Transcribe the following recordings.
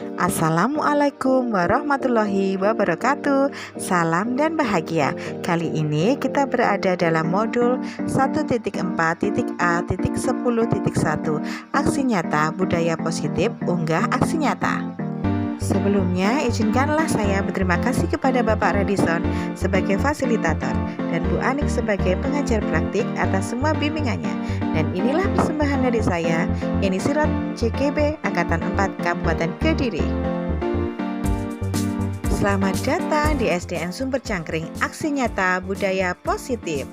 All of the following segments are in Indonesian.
Assalamualaikum warahmatullahi wabarakatuh. Salam dan bahagia. Kali ini kita berada dalam modul 1.4.A.10.1 Aksi nyata budaya positif, unggah aksi nyata. Sebelumnya, izinkanlah saya berterima kasih kepada Bapak Radison sebagai fasilitator dan Bu Anik sebagai pengajar praktik atas semua bimbingannya. Dan inilah persembahan dari saya, Eni Sirot, CKB Angkatan 4 Kabupaten Kediri. Selamat datang di SDN Sumber Cangkring, aksi nyata budaya positif.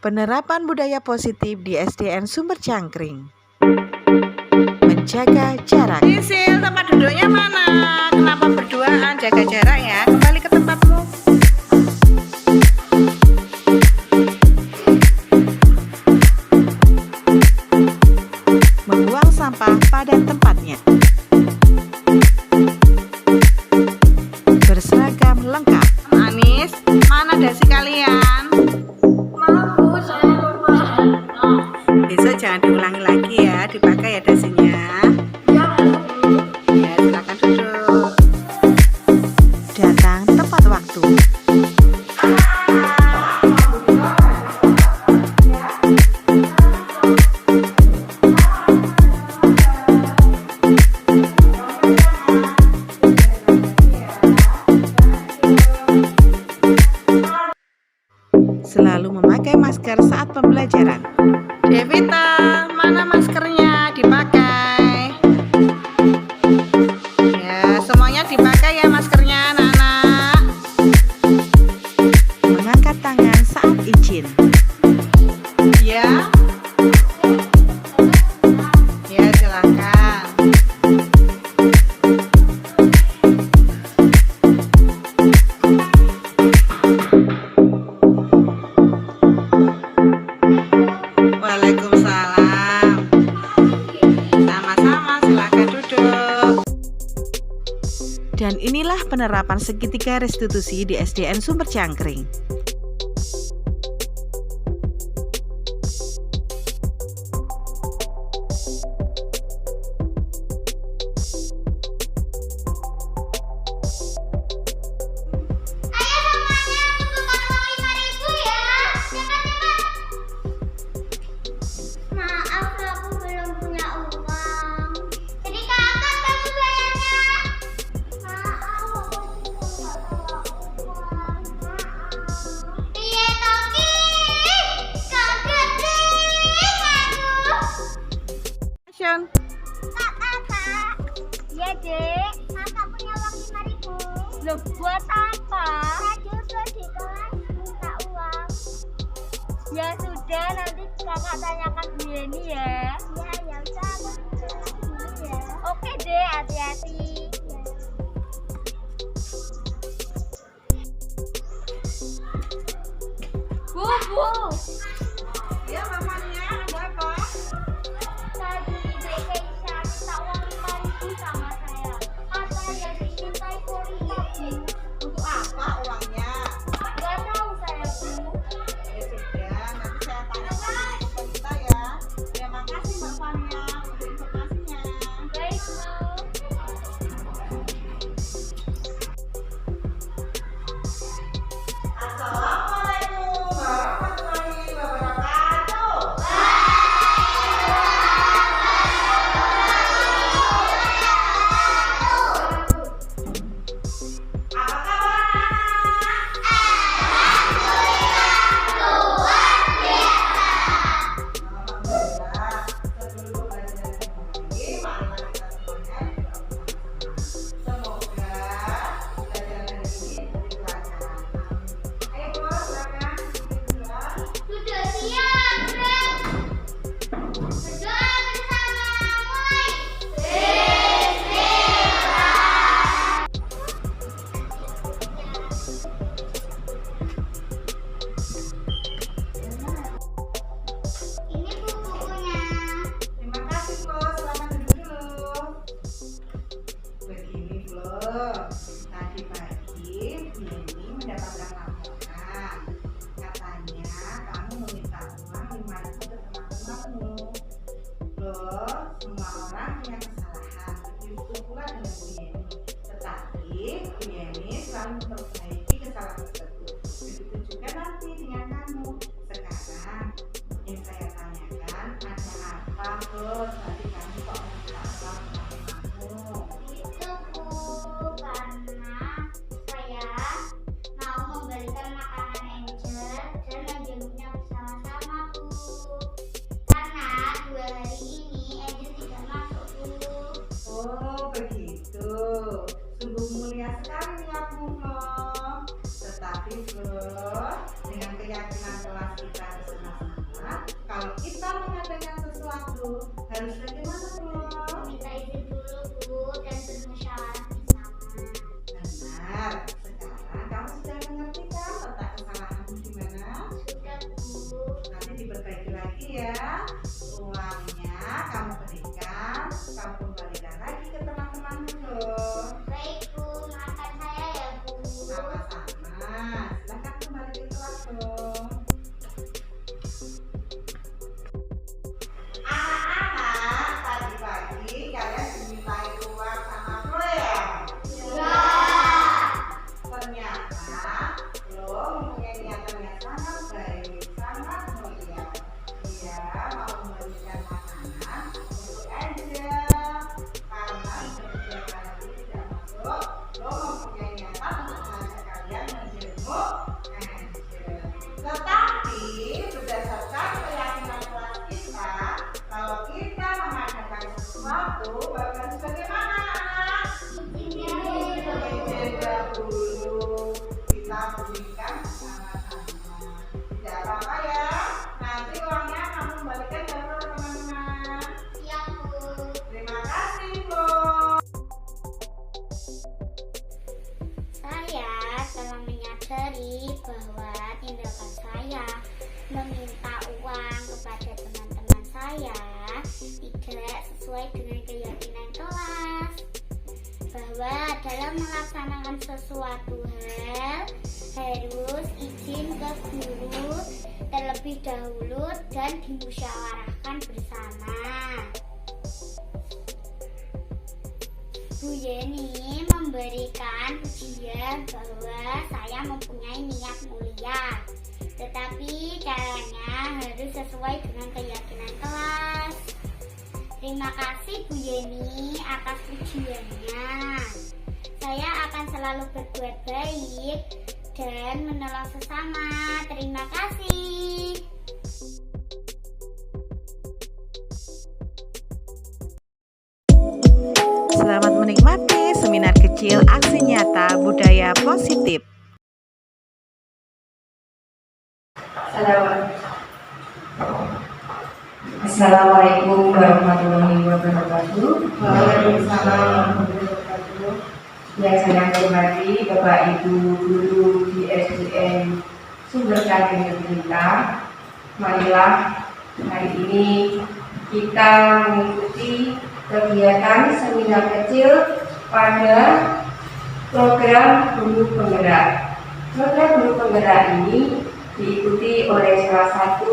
Penerapan budaya positif di SDN Sumber Cangkring. Menjaga jarak. Sisil, tempat duduknya mana? Kenapa berduaan? Jaga jarak ya. Kembali ke tempatmu. Membuang sampah pada tempatnya. Berseragam lengkap. Anis, mana dasi kalian? Besok jangan diulangi lagi ya, dipakai ya dasinya. Ya, silakan duduk. Datang tepat waktu. Selalu memakai masker saat pembelajaran. Devita, mana maskernya? Dipakai. Ya, semuanya dipakai ya maskernya, anak-anak. Mengangkat tangan saat izin. Ya. Ya, silakan. Waalaikumsalam. Sama-sama, silakan duduk. Dan inilah penerapan segitiga restitusi di SDN Sumber Cangkring. Maaf, aku belum punya uang. Jadi kapan kamu bayarnya? Maaf, aku juga nggak bawa uang. Maaf. Iya, Toki. Kaget deh aku. Action. Kak. Iya, Dek. Kakak punya uang 5.000. Loh, buat apa? Tadi udah di kelas minta uang. Ya sudah, nanti kakak tanyakan Bu Yeni ya. Iya, ya udah, aku tanyakan dulu ya. Oke deh, hati-hati. Bu. Ya, mamanya ada apa? Tadi Dek Keisha minta uang 5.000 sama saya. Katanya dimintai kuliah, Bu. Untuk apa uangnya? Gak tahu saya, Bu. Ya sudah, nanti saya tanya sama pemerintah ya. Terima kasih Mbak Fania untuk informasinya. Baik, Bu. sepakati dengan keyakinan kelas kita bersama-sama. Kalau kita mengadakan sesuatu harus bagaimana Bu? Minta izin dulu Bu dan bermusyawarah bersama. Benar. Sekarang kamu sudah mengerti kan letak kesalahanmu di mana? Sudah Bu. Nanti diperbaiki lagi ya. Uangnya kamu berikan, kamu kembalikan lagi ke teman-temanmu loh. Baik Bu, maafkan saya ya Bu. Sama-sama. Silahkan kembali ke kelas dong. Anak-anak, tadi pagi kalian dimintai uang sama Flo ya? Ya. Ternyata lo mempunyai niatan yang sangat baik, sangat mulia. Dia mau memberikan makanan untuk Angel karena setiap kali tidak masuk, lo mempunyai niatan untuk mengajak kalian menjenguk Angel. Tetapi berdasarkan keyakinan kelas kita, kalau kita mengadakan sesuatu bakal bagaimana anak? Izin dahulu kita berikan bersama-sama. Tidak apa-apa ya. Nanti uangnya kamu kembalikan ke teman-teman. Siap Bu. Terima kasih Bu. Saya telah menyadari bahwa tindakan saya meminta uang kepada teman-teman saya tidak sesuai dengan keyakinan kelas, bahwa dalam melaksanakan sesuatu hal harus izin ke guru terlebih dahulu dan dimusyawarahkan bersama. Bu Yeni memberikan pujian bahwa saya mempunyai niat mulia, tetapi caranya harus sesuai dengan keyakinan kelas. Terima kasih Bu Yeni atas pujiannya. Saya akan selalu berbuat baik dan menolong sesama. Terima kasih. Selamat menikmati seminar kecil aksi nyata budaya positif. Assalamualaikum warahmatullahi wabarakatuh. Waalaikumsalam warahmatullahi wabarakatuh. Yang saya hormati Bapak Ibu guru di SDN Sumber Cakri Negeri. Marilah hari ini kita mengikuti kegiatan seminar kecil pada program Guru Penggerak. Program Guru Penggerak ini diikuti oleh salah satu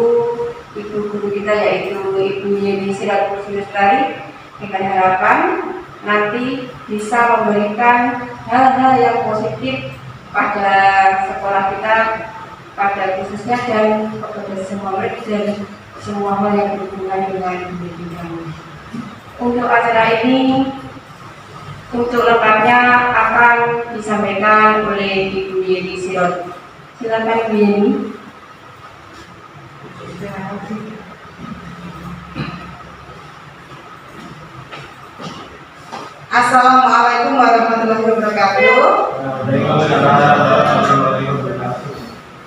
ibu guru kita, yaitu Ibu Yeni Siratul Lestari, dengan harapan nanti bisa memberikan hal-hal yang positif pada sekolah kita, pada khususnya dan kepada semua murid dan semua hal yang berhubungan dengan pendidikan. Untuk acara ini, untuk lengkapnya akan disampaikan oleh Ibu Yeni Siratul. Silakan Ibu Yeni. Assalamualaikum warahmatullahi wabarakatuh.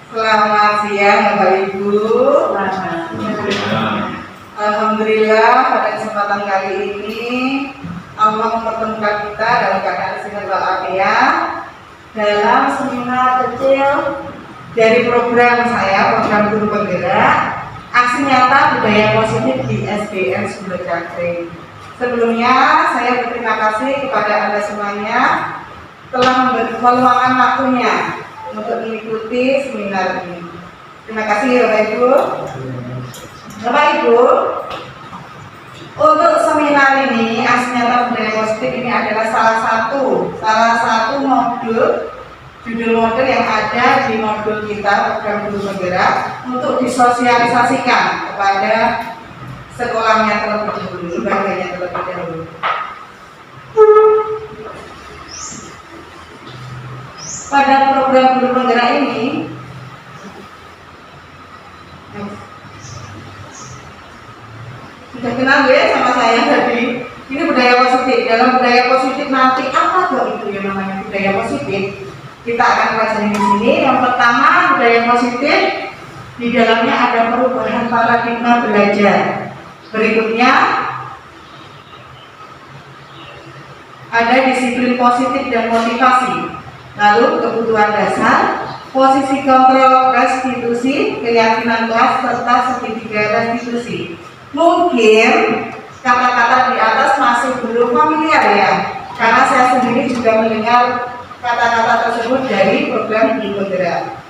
Selamat siang Bapak Ibu. Alhamdulillah pada kesempatan kali ini Allah mempertemukan kita dalam keadaan sehat walafiat dalam seminar kecil dari program saya, program Guru Penggerak Aksi Nyata Budaya Positif di SDN Sumber Cakri. Sebelumnya saya berterima kasih kepada Anda semuanya telah meluangkan waktunya untuk mengikuti seminar ini. Terima kasih Bapak Ibu. Bapak Ibu, untuk seminar ini Aksi Nyata Budaya Positif ini adalah salah satu modul, judul modul yang ada di modul kita program Guru Penggerak untuk disosialisasikan kepada sekolahnya terlebih dahulu, lembaganya terlebih dahulu. Pada program Guru Penggerak ini sudah kenal ya sama saya tadi. Ini budaya positif. Dalam budaya positif nanti apa tuh itu yang namanya budaya positif? Kita akan pelajari di sini. Yang pertama budaya positif, di dalamnya ada perubahan paradigma belajar. Berikutnya ada disiplin positif dan motivasi. Lalu kebutuhan dasar, posisi kontrol restitusi, keyakinan kelas, serta segitiga restitusi. Mungkin kata-kata di atas masih belum familiar ya, karena saya sendiri juga mendengar kata-kata tersebut dari program di Penggerak.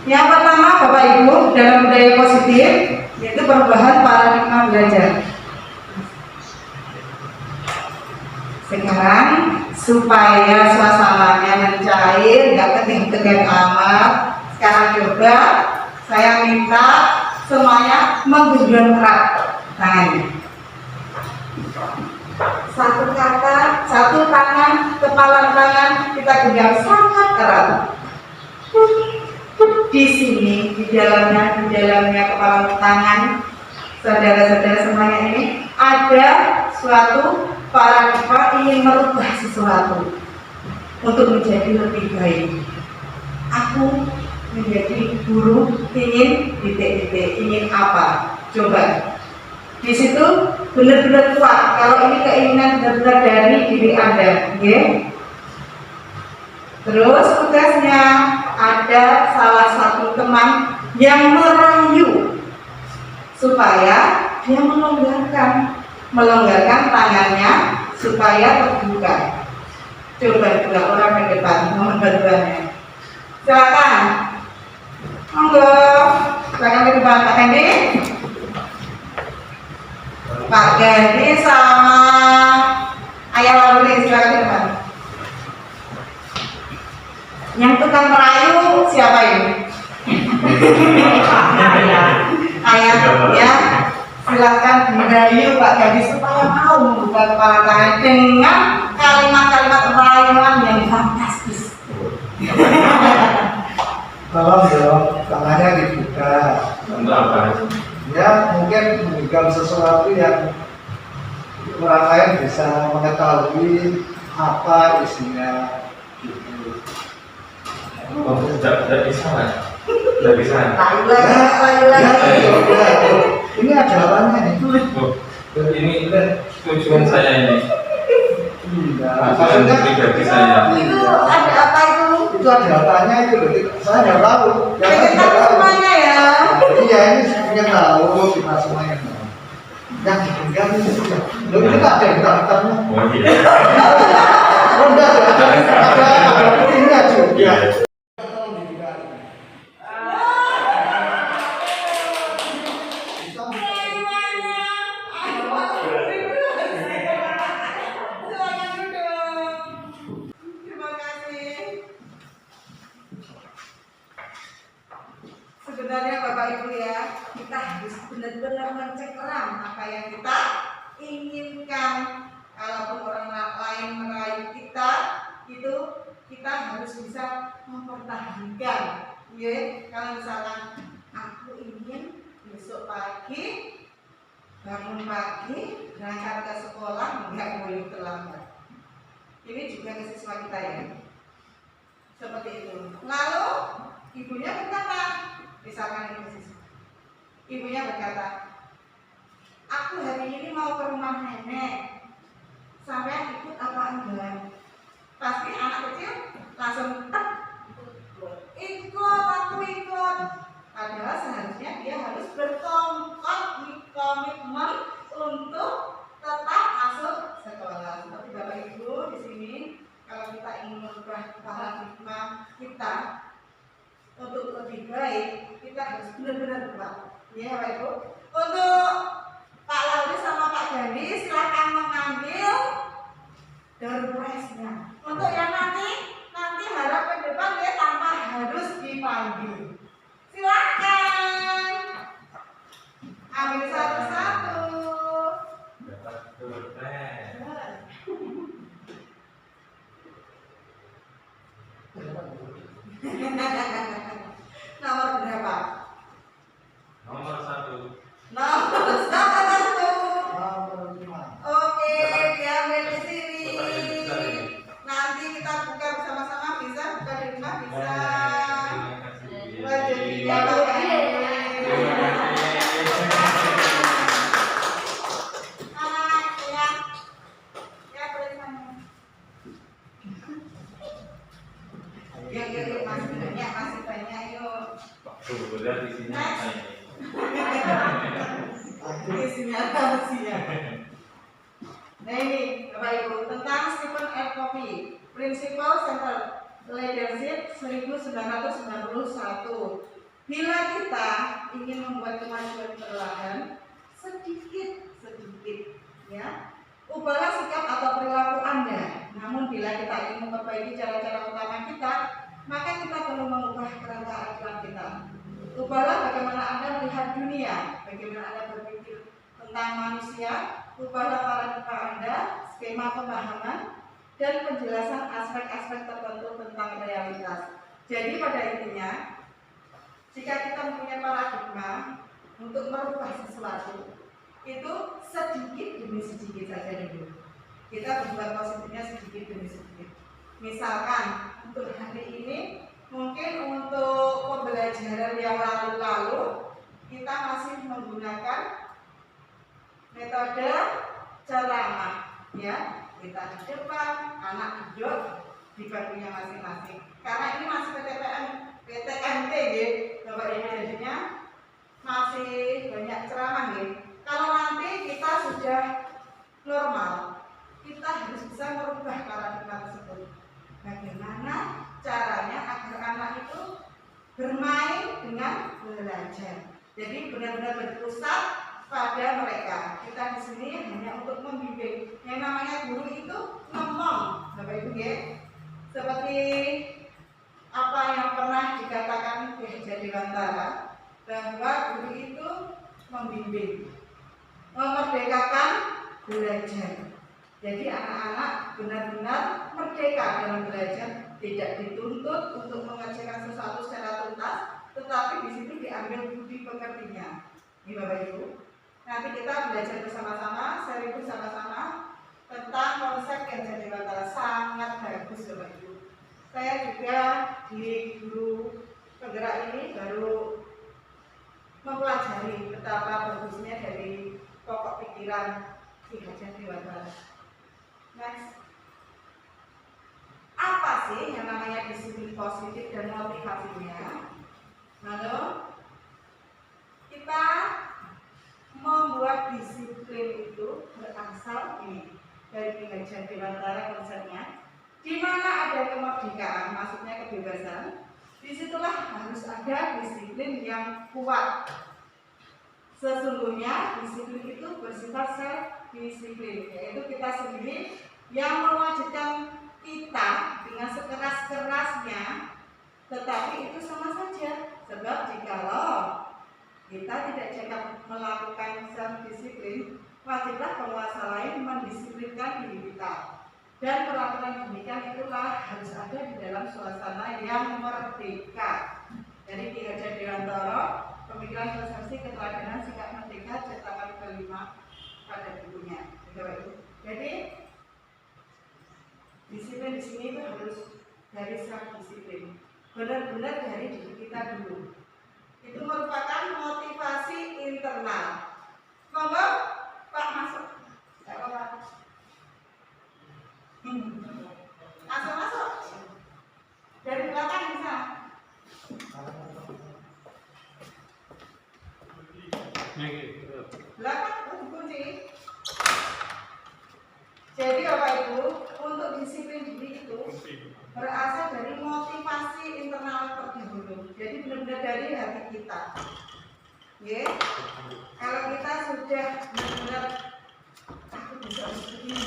Yang pertama, Bapak Ibu, dalam budaya positif yaitu perubahan paradigma belajar. Sekarang supaya suasananya mencair, nggak tegang-tegang amat, sekarang coba saya minta semuanya menggenggam erat tangannya. Satu kata, satu tangan, kepala tangan kita genggam sangat erat. Di sini, di dalamnya kepala tangan, saudara-saudara semuanya ini ada suatu paradigma ingin merubah sesuatu untuk menjadi lebih baik. Aku menjadi guru ingin titik-titik, ingin apa? Coba. Di situ benar-benar kuat. Kalau ini keinginan benar-benar dari diri Anda, ya. Terus tugasnya ada salah satu teman yang merayu supaya dia melonggarkan tangannya supaya terbuka. Coba dua orang ke depan, mohon bantuannya. Silakan. Monggo, silakan ke depan Pak Hendi. Pak Gani sama Ayah Lauri, silakan ke depan. Yang tukang merayu siapa ini? Ayah ya. Silakan dirayu Pak Gani supaya mau membuka kepala tangan dengan kalimat-kalimat rayuan yang fantastis. Tolong dong, tangannya dibuka. Untuk apa? Ya mungkin memegang sesuatu yang orang lain bisa mengetahui apa isinya. Gitu. Oh, tidak bisa kan? Tidak bisa. Ini ada apanya nih? Oh, ini tujuan saya ini. Maksudnya pribadi saya. Itu ada apa itu? Itu ada apanya itu loh. Saya nggak tahu. Pengen tahu semuanya ya. Iya ini saya tahu kita semuanya tahu. Yang dipegang itu sudah. Loh itu tak ada yang daftarnya. Oh iya. Oh enggak ada putingnya juga. Sebenarnya Bapak Ibu ya, kita harus benar-benar mencengkeram apa yang kita inginkan. Kalaupun orang lain merayu kita, itu kita harus bisa mempertahankan. Ya, kalau misalkan aku ingin besok pagi bangun pagi berangkat ke sekolah nggak boleh terlambat. Ini juga ke siswa kita ya, seperti itu. Lalu ibunya berkata, misalkan ini siswa, ibunya berkata, aku hari ini mau ke rumah nenek, sampai ikut apa enggak? Pasti anak kecil langsung ikut, aku ikut. Padahal seharusnya dia harus berkomitmen untuk tetap masuk sekolah. Seperti Bapak Ibu di sini, kalau kita ingin merubah paradigma kita untuk lebih baik, kita harus benar-benar kuat. Ya Bapak Ibu. Untuk Pak Lauri sama Pak Gani silakan mengambil door prize-nya. Untuk yang nanti harap ke depan ya tanpa harus dipanggil. Silakan ambil satu-satu. Dapat dompet. Nomor berapa? Nomor 1. Nomor satu. Nomor 5. Oke, diambil di sini. Bapak Ibu, Nanti kita buka bersama-sama, bisa buka di rumah, bisa. Terima kasih. Terima kasih. Masih banyak yuk. Berat isinya apa ini? Isinya apa sih ya? Nah ini Bapak Ibu tentang Stephen R. Covey, Principle Central Leadership 1991. Bila kita ingin membuat kemajuan perlahan, sedikit ya, ubahlah sikap atau perilaku Anda. Namun bila kita ingin memperbaiki cara-cara utama kita, maka kita perlu mengubah kerangka aturan kita. Ubahlah bagaimana Anda melihat dunia, bagaimana Anda berpikir tentang manusia, ubahlah paradigma Anda, skema pemahaman, dan penjelasan aspek-aspek tertentu tentang realitas. Jadi pada intinya, jika kita mempunyai paradigma untuk merubah sesuatu, itu sedikit demi sedikit saja dulu. Kita berbuat positifnya sedikit demi sedikit. Misalkan untuk hari ini, mungkin untuk pembelajaran yang lalu-lalu kita masih menggunakan metode ceramah, ya. Kita di depan, anak duduk di bangkunya masing-masing. Karena ini masih PTMT, ya, Bapak Ibu, jadinya masih banyak ceramah, ya. Kalau nanti kita sudah normal, kita harus bisa merubah paradigma tersebut. Bagaimana caranya agar anak itu bermain dengan belajar. Jadi benar-benar berpusat pada mereka. Kita di sini hanya untuk membimbing. Yang namanya guru itu ngomong, Bapak Ibu, ya. Seperti apa yang pernah dikatakan Ki Hajar Dewantara, bahwa guru itu membimbing, memerdekakan belajar. Jadi anak-anak benar-benar merdeka dalam belajar, tidak dituntut untuk mengerjakan sesuatu secara tuntas, tetapi di situ diambil budi pekertinya. Ini Bapak Ibu. Nanti kita belajar bersama-sama, sharing bersama-sama tentang konsep Ki Hajar Dewantara. Sangat bagus Bapak Ibu. Saya juga di guru penggerak ini baru mempelajari betapa bagusnya dari pokok pikiran Ki Hajar Dewantara. Next. Apa sih yang namanya disiplin positif dan motivasinya? Lalu kita membuat disiplin itu berasal ini dari Ki Hajar Dewantara konsepnya, di mana ada kemerdekaan, maksudnya kebebasan. Disitulah harus ada disiplin yang kuat. Sesungguhnya disiplin itu bersifat self-disiplin, yaitu kita sendiri yang mewajibkan kita dengan sekeras-kerasnya, tetapi itu sama saja. Sebab jikalau kita tidak cekap melakukan self-disiplin, wajiblah penguasa lain mendisiplinkan diri kita. Dan peraturan demikian itulah harus ada di dalam suasana yang merdeka. Jadi Ki Hajar Dewantara, Pemikiran Filosofi Keteladanan Sikap Merdeka, cetakan kelima pada bukunya. Jadi disiplin di sini itu harus dari self disiplin, benar-benar dari diri kita dulu. Itu merupakan motivasi internal. Monggo Pak masuk. Tidak apa-apa. Masuk. Dari belakang bisa. Belakang kunci. Jadi Bapak Ibu, untuk disiplin diri itu berasal dari motivasi internal terdahulu. Jadi benar-benar dari hati kita. Ya. Kalau kita sudah benar-benar aku bisa harus begini,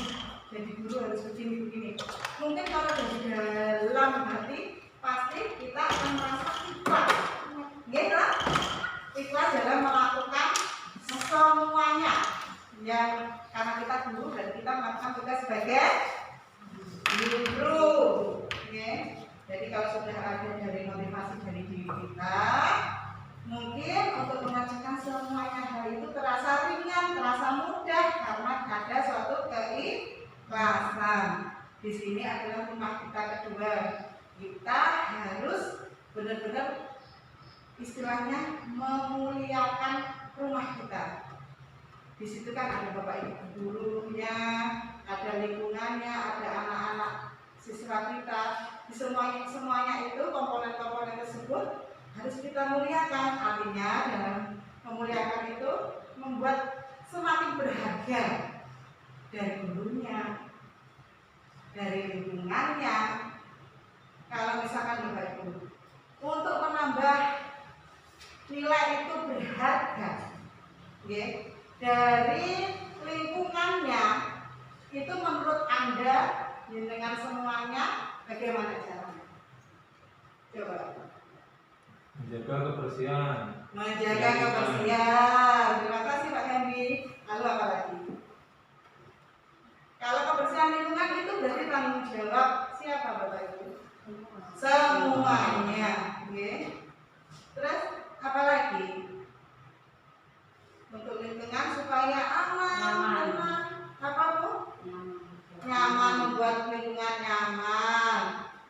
jadi guru harus begini. Mungkin kalau dari dalam hati pasti kita akan merasa ikhlas. Ya kan? Ikhlas dalam melakukan semuanya yang karena kita guru dan kita melakukan tugas sebagai guru. Okay. Jadi kalau sudah ada dari motivasi dari diri kita, mungkin untuk mengerjakan semuanya hal itu terasa ringan, terasa mudah karena ada suatu keikhlasan. Di sini adalah rumah kita kedua. Kita harus benar-benar istilahnya memuliakan rumah kita. Di situ kan ada bapak ibu gurunya, ada lingkungannya, ada anak-anak siswa kita. Di semuanya itu komponen-komponen tersebut harus kita muliakan. Artinya dalam memuliakan itu membuat semakin berharga dari gurunya, dari lingkungannya. Kalau misalkan bapak ibu untuk menambah nilai itu berharga, dari lingkungannya, itu menurut Anda dengan semuanya bagaimana caranya? Coba. Menjaga kebersihan. Menjaga kebersihan. Terima kasih Pak Hendy. Lalu apa lagi? Kalau kebersihan lingkungan itu berarti tanggung jawab siapa Bapak Ibu? Semuanya. Terus apa lagi? Untuk lingkungan supaya aman. Apa Bu? Nyaman, membuat lingkungan nyaman.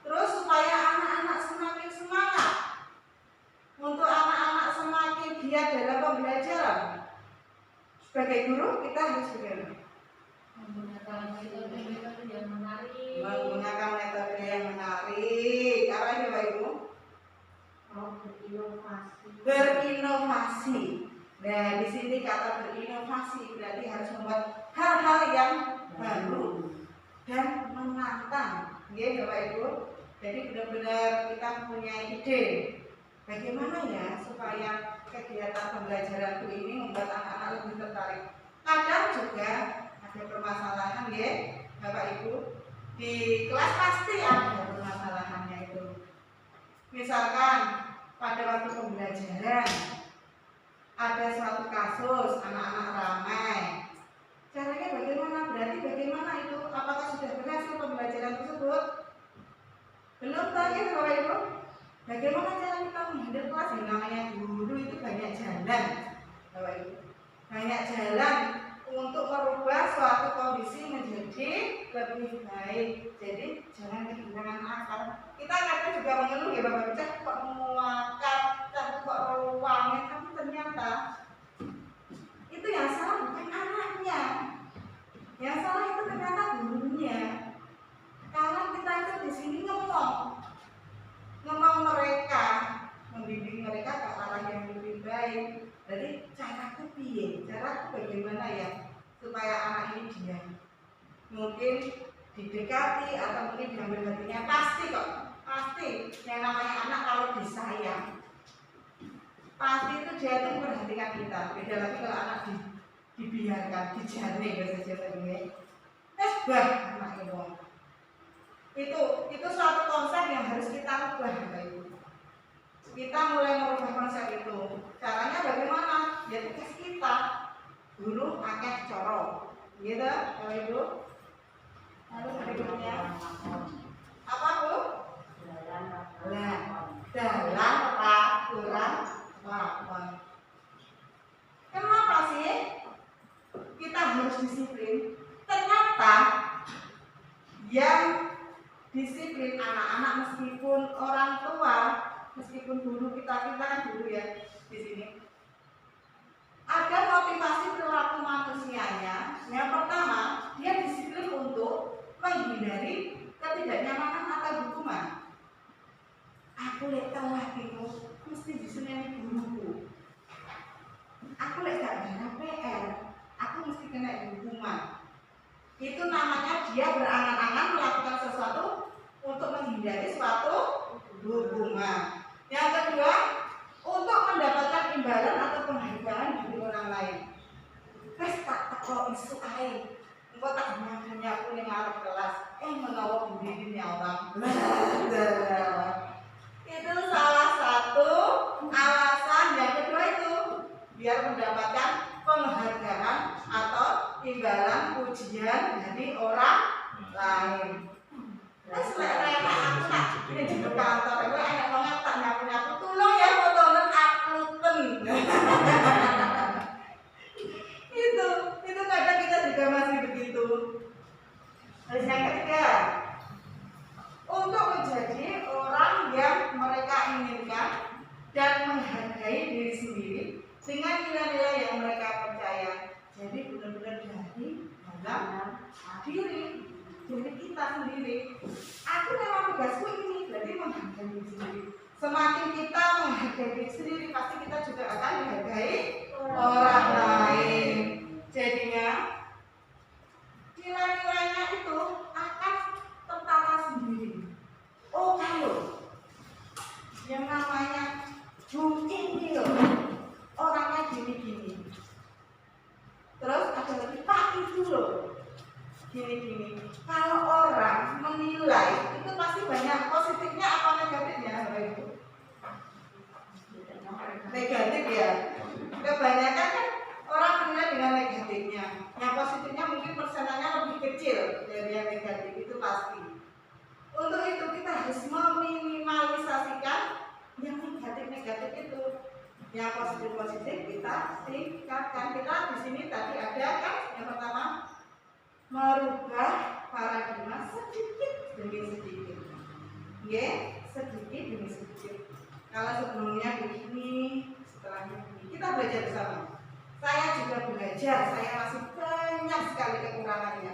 Terus supaya anak-anak semakin semangat. Untuk anak-anak semakin giat dalam pembelajaran. Sebagai guru kita harus bagaimana? Menggunakan metode yang menarik. Menggunakan metode yang menarik. Apa ini Bapak Ibu? Berinovasi. Nah, di sini kata berinovasi berarti harus membuat hal-hal yang baru dan menantang. Ya, Bapak Ibu. Jadi benar-benar kita punya ide. Bagaimana ya supaya kegiatan pembelajaran ini membuat anak-anak lebih tertarik. Kadang juga ada permasalahan ya, Bapak Ibu. Di kelas pasti ada permasalahannya itu. Misalkan pada waktu pembelajaran ada suatu kasus anak-anak ramai. Caranya bagaimana? Berarti bagaimana itu? Apakah sudah berhasil pembelajaran tersebut? Belum tadi Bapak Ibu. Bagaimana cara kita menghandle kelas? Yang namanya guru itu banyak jalan, Bapak Ibu. Banyak jalan untuk merubah suatu kondisi menjadi lebih baik. Jadi jangan kehilangan akal. Kita kadang juga mengeluh ya Bapak Ibu, kok muakal, kok ruangnya, tapi ternyata itu yang salah bukan anaknya. Yang salah itu ternyata gurunya. Karena kita itu di sini ngomong mereka, membimbing mereka ke arah yang lebih baik. Jadi caraku piye? Caraku bagaimana ya supaya anak ini diam? Mungkin didekati atau mungkin diambil hatinya. Pasti kok, pasti yang namanya anak kalau disayang, pasti itu dia itu memperhatikan kita. Beda lagi kalau anak dibiarkan, dijaring bahasa Jawanya. Bah anak itu. Itu suatu konsep yang harus kita ubah Bapak Ibu. Kita mulai merubah konsep itu. Caranya bagaimana? Ya tugas kita. Guru akeh coro. Gitu Bapak Ibu. Lalu berikutnya apa Bu? Dalam peraturan lakon. Kenapa sih kita harus disiplin? Ternyata yang disiplin anak-anak meskipun orang tua, meskipun guru kita kan guru ya di sini. Ada motivasi perilaku manusianya. Yang pertama, dia disiplin untuk menghindari ketidaknyamanan atau hukuman. Aku lek telat itu mesti diseneni guruku. Aku lek gak bayar PR, aku mesti kena hukuman. Itu namanya dia berangan-angan melakukan sesuatu untuk menghindari suatu hukuman. Yang kedua, untuk mendapatkan imbalan atau penghargaan dari orang lain. Wes tak teko isu ae. Engko tak nyaku ning arep kelas, menawa budine orang. Itu salah satu alasan. Yang kedua itu biar mendapatkan penghargaan atau imbalan pujian dari orang lain. Terus lek aku nak di kantor itu enak banget tak nyapu tolong ya fotonen uploaden. Itu kadang kita juga masih begitu. Terus yang ketiga, untuk menjadi orang yang mereka inginkan dan menghargai sendiri dengan nilai-nilai yang mereka percaya. Jadi benar-benar dari dalam diri kita sendiri. Aku memang tugasku ini, berarti menghargai diri sendiri. Semakin kita menghargai diri sendiri, pasti kita juga akan menghargai orang lain. Jadinya nilai-nilainya itu akan tertata sendiri. Oh, kalau yang namanya ini loh, orangnya gini-gini. Terus ada lagi Pak itu loh, gini-gini. Kalau orang menilai itu pasti banyak positifnya apa negatifnya, Ibu? Negatif ya. Kebanyakan kan orang menilai dengan negatifnya. Yang positifnya mungkin persenannya lebih kecil dari yang negatif, itu pasti. Untuk itu kita harus meminimalisasikan yang negatif-negatif itu. Yang positif-positif kita tingkatkan. Kita di sini tadi ada kan yang pertama merubah paradigma sedikit demi sedikit. Ya, sedikit demi sedikit. Kalau sebelumnya begini, setelahnya begini. Kita belajar bersama. Saya juga belajar, saya masih banyak sekali kekurangannya.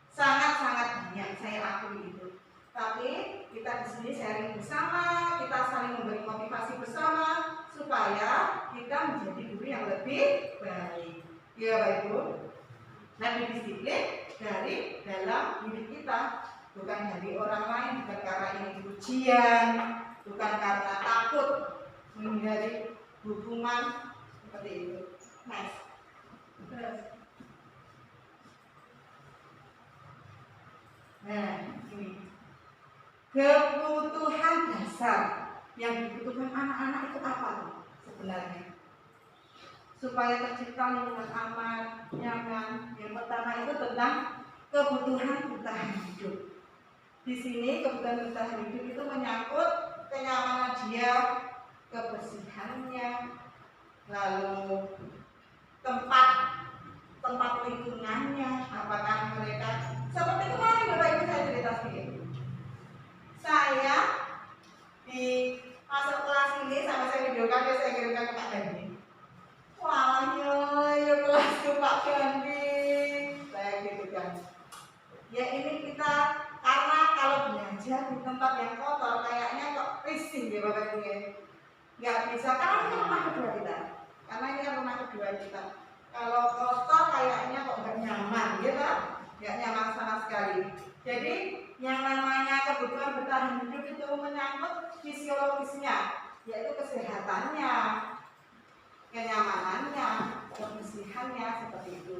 Sangat-sangat banyak, saya akui itu. Tapi kita di sini sharing bersama, kita saling memberi motivasi bersama supaya kita menjadi guru yang lebih baik. Ya Bapak Ibu, lebih disiplin dari dalam diri kita, bukan dari orang lain, bukan karena ini ujian, bukan karena takut menghindari hukuman seperti itu. Nice. Terus. Nah, ini. Kebutuhan dasar yang dibutuhkan anak-anak itu apa tuh sebenarnya? Supaya tercipta lingkungan aman, nyaman. Yang pertama itu tentang kebutuhan bertahan hidup. Di sini kebutuhan bertahan hidup itu menyangkut kenyamanan dia, kebersihannya, lalu tempat lingkungannya, apakah mereka seperti kemarin Bapak Ibu saya cerita sedikit. Saya di masuk kelas ini sama saya videokan, saya kirimkan ke Pak Dandi. Wah, ya kelas ke Pak Dandi, saya gitu kan. Ya ini kita karena kalau belajar di tempat yang kotor kayaknya kok risih ya Bapak Ibu ya. Nggak bisa, karena ini rumah kedua kita. Karena ini kan rumah kedua kita. Kalau kotor kayaknya kok nggak nyaman, gitu, nggak nyaman sama sekali. Jadi yang namanya kebutuhan bertahan hidup itu menyangkut fisiologisnya, yaitu kesehatannya, kenyamanannya, kebersihannya seperti itu.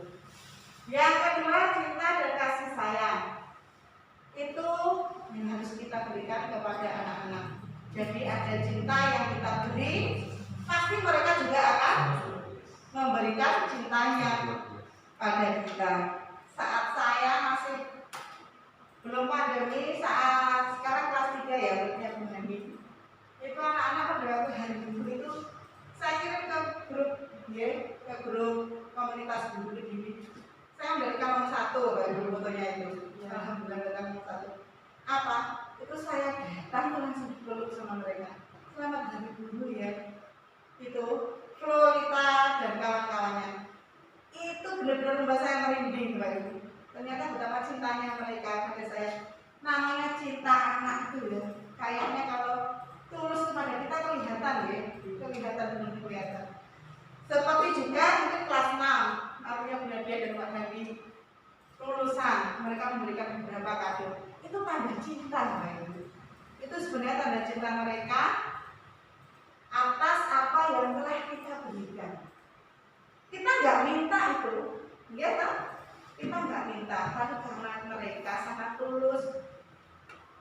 Yang kedua, cinta dan kasih sayang. Itu yang harus kita berikan kepada anak-anak. Jadi ada cinta yang kita beri, pasti mereka juga akan memberikan cintanya pada kita. Saat saya masih belum pandemi, saat sekarang kelas 3 ya, berarti pandemi. Itu anak-anak pada waktu hari guru itu saya kirim ke grup, ya, ke grup komunitas guru ini. Saya memberikan nomor 1 baru fotonya itu. Alhamdulillah datang nomor 1. Apa? Itu saya datang langsung peluk sama mereka. Selamat hari guru ya. Itu Florita dan kawan-kawannya. Itu benar-benar membuat saya merinding, Bapak Ibu. Ternyata betapa cintanya mereka pada saya. Namanya cinta anak itu ya. Kayaknya kalau tulus kepada kita kelihatan ya. Kelihatan benar kelihatan. Seperti juga mungkin kelas 6, artinya Bunda Dia dan Pak Nabi lulusan, mereka memberikan beberapa kado. Itu tanda cinta, Bapak Ibu. Itu sebenarnya tanda cinta mereka atas apa yang telah kita berikan. Kita nggak minta itu, ya kan? Kita nggak minta, tapi karena mereka sangat tulus,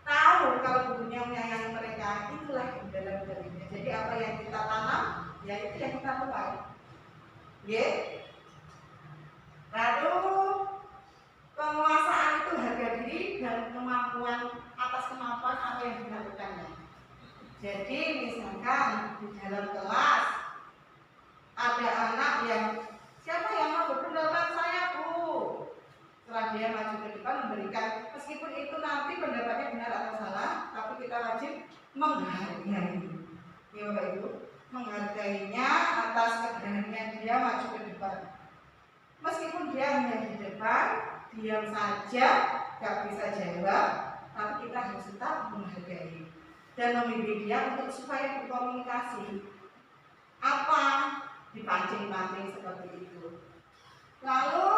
tahu kalau gurunya menyayangi mereka, itulah yang dalam dirinya. Jadi apa yang kita tanam, ya itu yang kita tuai. Ya. Lalu penguasaan itu harga diri dan kemampuan atas kemampuan apa yang dilakukannya. Jadi misalkan di dalam kelas ada anak yang siapa yang mau berpendapat saya Bu, setelah dia maju ke depan memberikan, meskipun itu nanti pendapatnya benar atau salah, tapi kita wajib menghargai. Ya Bapak Ibu, menghargainya atas keberanian dia maju ke depan. Meskipun dia hanya di depan, diam saja, gak bisa jawab, tapi kita harus tetap menghargai dan membimbing dia untuk supaya berkomunikasi. Apa dipancing-pancing seperti itu. Lalu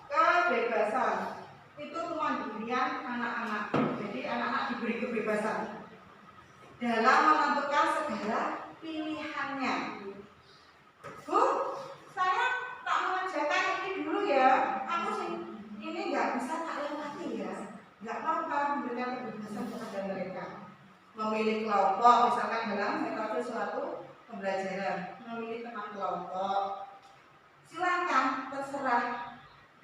kebebasan itu kemandirian anak-anak. Jadi anak-anak diberi kebebasan dalam menentukan segala pilihannya. Bu, saya tak mengerjakan ini dulu ya. Aku sih ini nggak bisa tak lewati ya. Nggak apa-apa memberikan kebebasan kepada mereka. Memilih kelompok, misalkan dalam metode suatu pembelajaran, memilih teman kelompok. Silakan, terserah.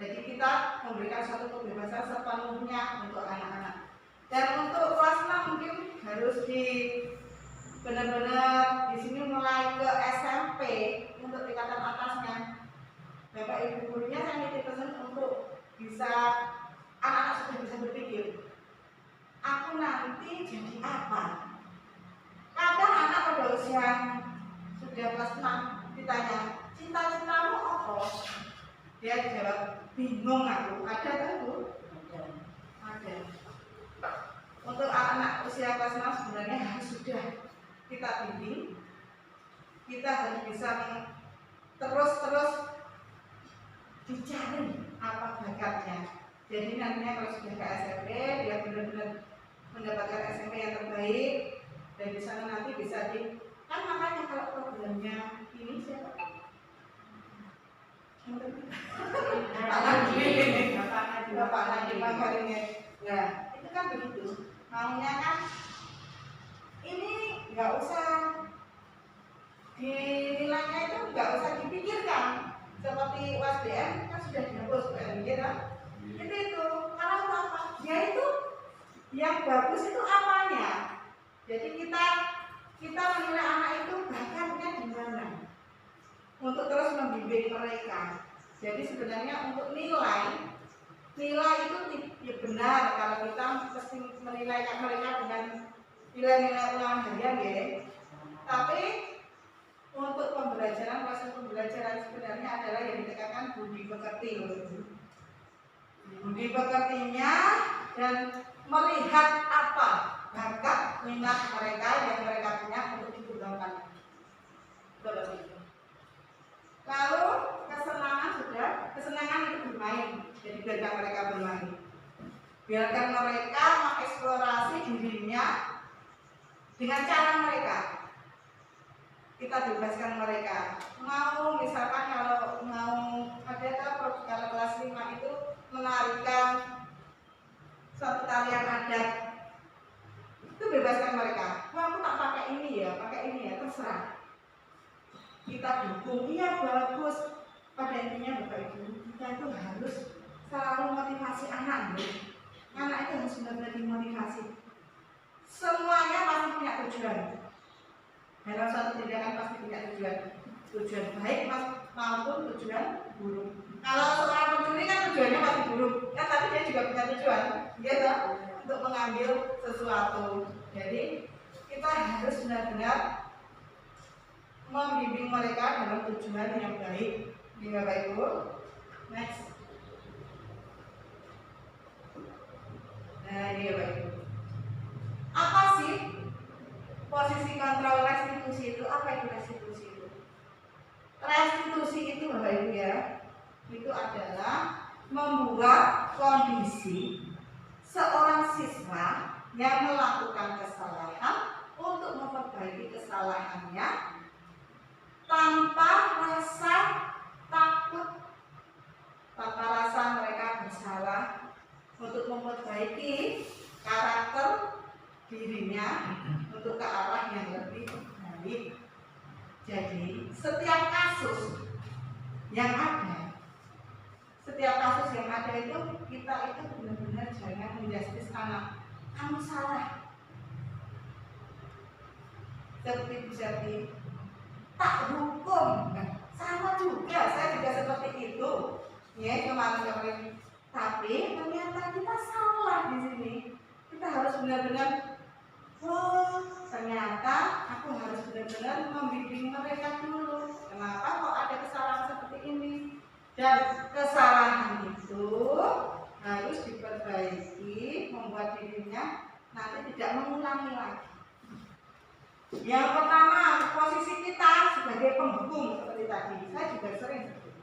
Jadi kita memberikan suatu kebebasan sepenuhnya untuk anak-anak. Dan untuk kelas 6 mungkin harus benar-benar di sini mulai ke SMP untuk tingkatan atasnya. Bapak Ibu gurunya saya nitip pesan untuk bisa anak-anak sudah bisa berpikir. Aku nanti jadi apa? Kadang anak pada usia sudah kelas 6 ditanya, cita-citamu apa? Dia jawab, bingung aku. Ada kan Bu? Ada. Untuk anak usia kelas 6 sebenarnya harus sudah kita bimbing. Kita harus bisa terus dicari apa bakatnya. Jadi nantinya kalau sudah ke SMP, dia benar-benar mendapatkan SMP yang terbaik, dan di sana nanti bisa kan makanya kalau programnya ini siapa? Bapak Nadiem Makarim. Nah, itu kan begitu. Maunya kan ini nggak usah dinilainya itu nggak usah dipikirkan. Seperti USBN kan sudah dihapus USBN kan? Itu kalau apa? Dia itu yang bagus itu apanya? Jadi kita menilai anak itu bakatnya di mana untuk terus membimbing mereka. Jadi sebenarnya untuk nilai itu ya benar kalau kita mesti menilai mereka dengan nilai-nilai ulangan harian ya. Tapi untuk proses pembelajaran sebenarnya adalah yang ditekankan budi pekerti. Budi pekertinya dan melihat apa bakat minat mereka yang mereka punya untuk dikembangkan. Lalu kesenangan itu bermain. Jadi biarkan mereka bermain. Biarkan mereka mengeksplorasi dirinya dengan cara mereka. Kita bebaskan mereka. Mau misalkan kalau mau ada kalau kelas 5 itu menarikan suatu tarian adat, itu bebaskan mereka. Wah, aku tak pakai ini ya, terserah. Kita dukung, iya bagus. Pada intinya Bapak Ibu, kita itu harus selalu motivasi anak. Anak itu harus benar-benar dimotivasi. Semuanya pasti punya tujuan. Dalam suatu tindakan pasti punya tujuan baik maupun tujuan buruk. Kalau seorang pencuri kan tujuannya pasti buruk, kan tapi dia juga punya tujuan, gitu, untuk mengambil sesuatu. Jadi kita harus benar-benar membimbing mereka dalam tujuan yang baik. Ini Bapak Ibu. Next. Nah ini Bapak Ibu. Apa sih posisi kontrol restitusi itu? Apa itu restitusi itu? Restitusi itu Bapak Ibu ya, itu adalah membuat kondisi seorang siswa yang melakukan kesalahan untuk memperbaiki kesalahannya tanpa rasa takut, tanpa rasa mereka bersalah, untuk memperbaiki karakter dirinya untuk ke arah yang lebih baik. Jadi setiap kasus yang ada itu kita itu benar-benar jangan menjustis anak. Kamu salah. Seperti Bu Jati, tak hukum. Sama juga, saya juga seperti itu. Ya kemarin. Tapi ternyata kita salah di sini. Kita harus benar-benar ternyata aku harus benar-benar membimbing mereka dulu. Kenapa kok ada kesalahan seperti ini? Dan kesalahan itu harus diperbaiki, membuat dirinya nanti tidak mengulangi lagi. Yang pertama, posisi kita sebagai penghubung seperti tadi, saya juga sering seperti itu.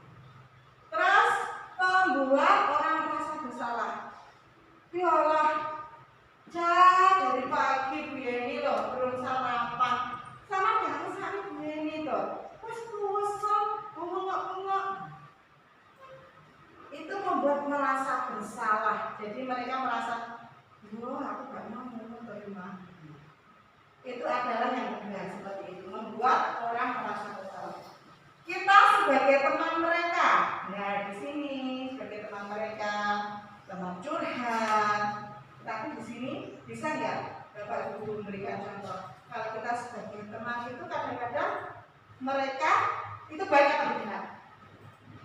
Terus membuat orang merasa bersalah. Ya Allah, dari pagi Bu Yeni loh belum sarapan, sama dengan sehari Bu Yeni loh, terus bosan, bengok-bengok. Itu membuat merasa bersalah. Jadi mereka merasa, oh aku gak mau terima. Itu adalah yang benar seperti itu, membuat orang merasa bersalah. Kita sebagai teman mereka, nah di sini sebagai teman mereka, teman curhat, tapi di sini bisa nggak Bapak Ibu memberikan contoh? Kalau kita sebagai teman itu kadang-kadang mereka itu baik atau tidak?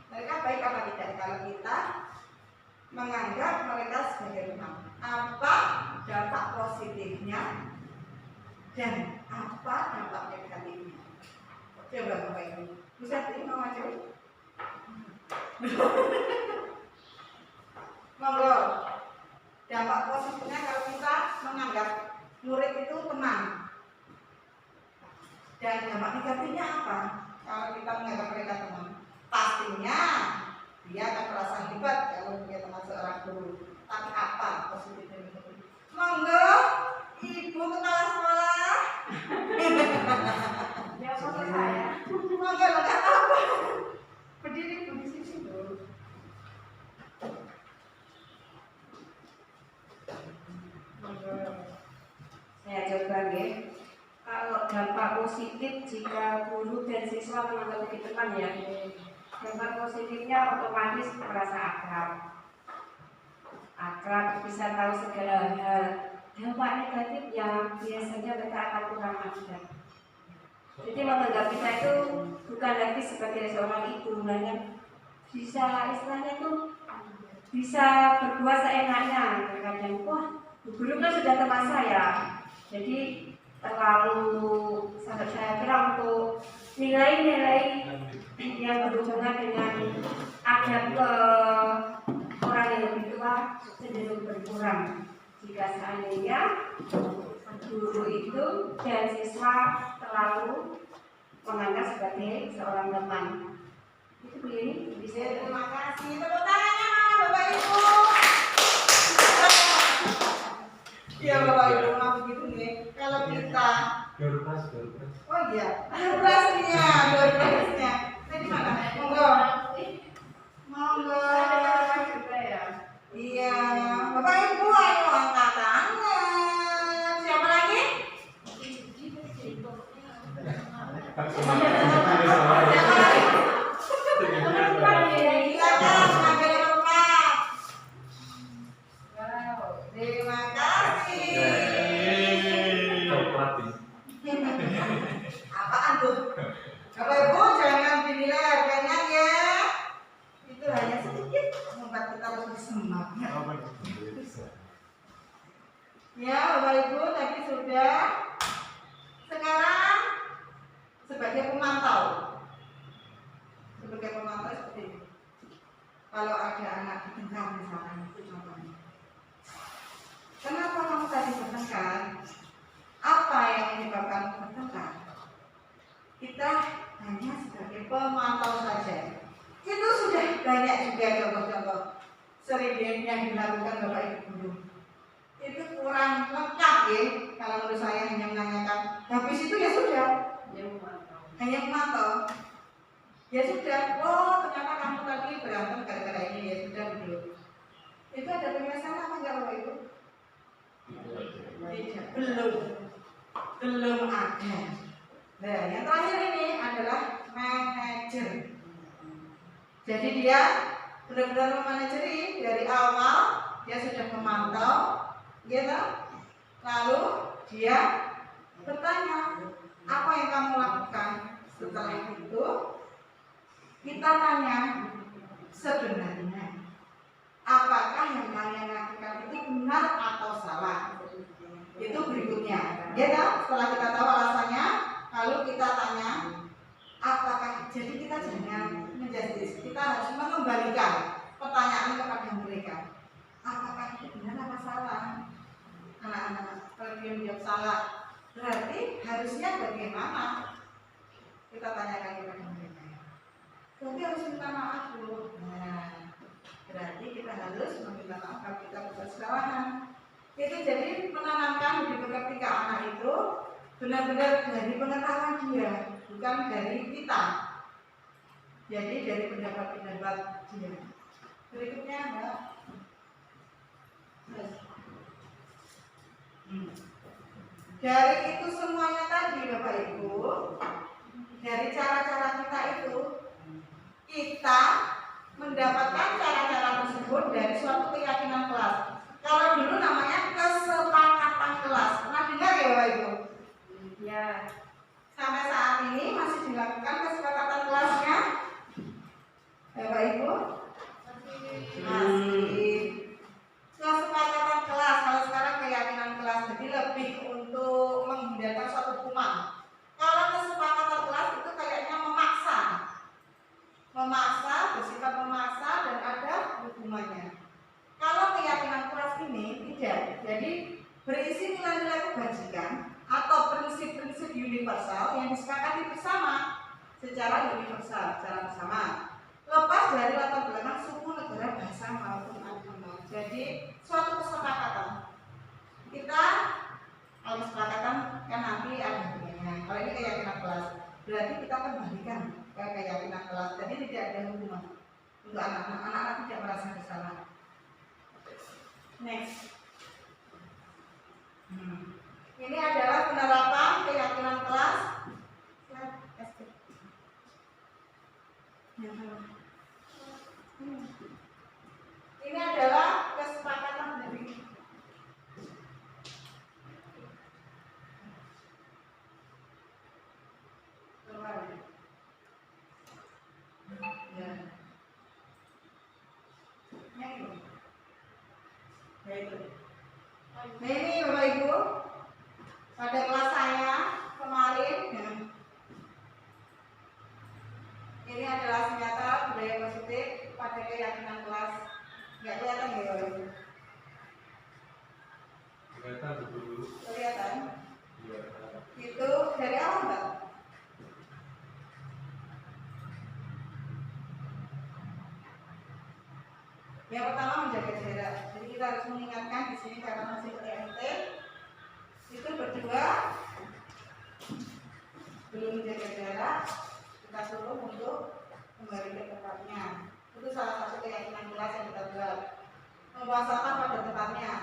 Mereka baik atau tidak? Kalau kita menganggap mereka sebagai teman, apa dampak positifnya dan apa dampak negatifnya? Coba Bapak Ibu bisa terima maju. Monggo. Dampak positifnya kalau kita menganggap murid itu teman. Dan dampak negatifnya apa? Kalau kita menganggap mereka teman, pastinya dia akan merasa hebat kalau dia teman seorang guru. Tapi apa positif dan negatif? Monggo, Ibu kepala sekolah. Ya, foto saya. Monggo, enggak apa. Berdiri Bu di sini dulu. Saya coba ya. Kalau dampak positif jika guru dan siswa menganggap jadi teman ya. Dampak positifnya otomatis merasa akrab, bisa tahu segala hal. Dampak negatif yang biasanya mereka akan kurang ajar. Jadi menganggap kita itu bukan lagi sebagai seorang ibu, hanya bisa istilahnya itu bisa berbuat seenaknya. Kadang wah, Bu guru kan sudah teman saya, jadi terlalu sangat saya kira untuk nilai-nilai yang berhubungan dengan adab ke orang yang lebih tua cenderung berkurang. Jika seandainya guru itu dan siswa terlalu menganggap sebagai seorang teman. Itu begini bisa. Terima kasih. Tepuk tangannya mana Bapak Ibu? Iya Bapak Ibu, memang begitu nih. Kalau kita, oh iya, durasinya. Tadi mana? Monggo. Iya, Bapak Ibu ayo angkat tangan. Siapa lagi? Silakan ambil tempat. Terima kasih. Apaan tuh? Bapak Ibu jangan dinilai harganya ya. Itu hanya sedikit membuat kita lebih semangat. Ya Bapak Ibu tadi sudah. Sekarang sebagai pemantau seperti ini. Kalau ada anak bertengkar misalnya, itu contohnya. Kenapa kamu tadi bertengkar? Apa yang menyebabkan bertengkar? Kita hanya sebagai pemantau saja. Itu sudah banyak juga contoh-contoh sering yang dilakukan Bapak Ibu guru. Itu kurang lengkap ya. Kalau menurut saya hanya menanyakan. Habis itu ya sudah. Hanya memantau. Ya sudah. Oh ternyata kamu tadi berantem gara-gara ini ya sudah gitu. Itu ada penyelesaian apa enggak Bapak Ibu? Tidak. Belum ada. Nah yang terakhir ini adalah manajer. Jadi dia benar-benar memanajeri dari awal dia sudah memantau, gitu. Lalu dia bertanya, apa yang kamu lakukan? Setelah itu kita tanya sebenarnya apakah yang kalian lakukan itu benar atau salah? Itu berikutnya. Ya kan? Setelah kita tahu alasannya, lalu kita tanya, apakah jadi kita jangan menjudge, kita harus mengembalikan pertanyaan kepada mereka. Apakah itu benar apa salah? Anak-anak, kalau dia menjawab salah, berarti harusnya bagaimana? Kita tanyakan kepada mereka. Berarti harus minta maaf dulu. Nah, berarti kita harus meminta maaf kalau kita berbuat kesalahan. Itu jadi menanamkan di ketika anak itu benar-benar dari pengetahuan dia, bukan dari kita. Jadi dari pendapat-pendapat dia. Berikutnya Mbak. Dari itu semuanya tadi Bapak Ibu, dari cara-cara kita itu, kita mendapatkan cara-cara tersebut dari suatu keyakinan kelas. Kalau dulu namanya kesepakatan kelas. Pernah dengar ya Bapak Ibu? Ya. Sampai saat ini masih dilakukan kesepakatan kelasnya? Bapak Ibu? Masih. Kesepakatan kelas, kalau sekarang keyakinan kelas, jadi lebih untuk menghindarkan suatu hukuman. Kalau kesepakatan kelas itu kayaknya memaksa, bersifat memaksa dan ada hukumannya. Kalau keyakinan kelas ini tidak, jadi berisi nilai-nilai kebajikan atau prinsip-prinsip universal yang disepakati bersama secara universal, secara bersama, lepas dari latar belakang suku, negara, bahasa maupun agama. Jadi suatu kesepakatan kita kalau kesepakatan kan nanti ada hukumannya. Kalau ini keyakinan kelas, berarti kita kembalikan ke keyakinan kelas. Jadi tidak ada hukuman untuk anak-anak tidak merasa bersalah. Next. Ini adalah penerapan keyakinan kelas. Ini adalah kesepakatan dari Nah ini Bapak Ibu, pada kelas saya kemarin, ini adalah senjata budaya positif pada keyakinan kelas. Nggak kelihatan ya Bapak Ibu? Kelihatan dulu. Kelihatan? Iya. Itu dari awal Mbak? Yang pertama menjaga jarak. Jadi kita harus mengingatkan di sini karena masih PMT itu berdua belum menjaga jarak, kita suruh untuk kembali ke tempatnya. Itu salah satu keyakinan kelas yang kita buat. Membuang sampah pada tempatnya.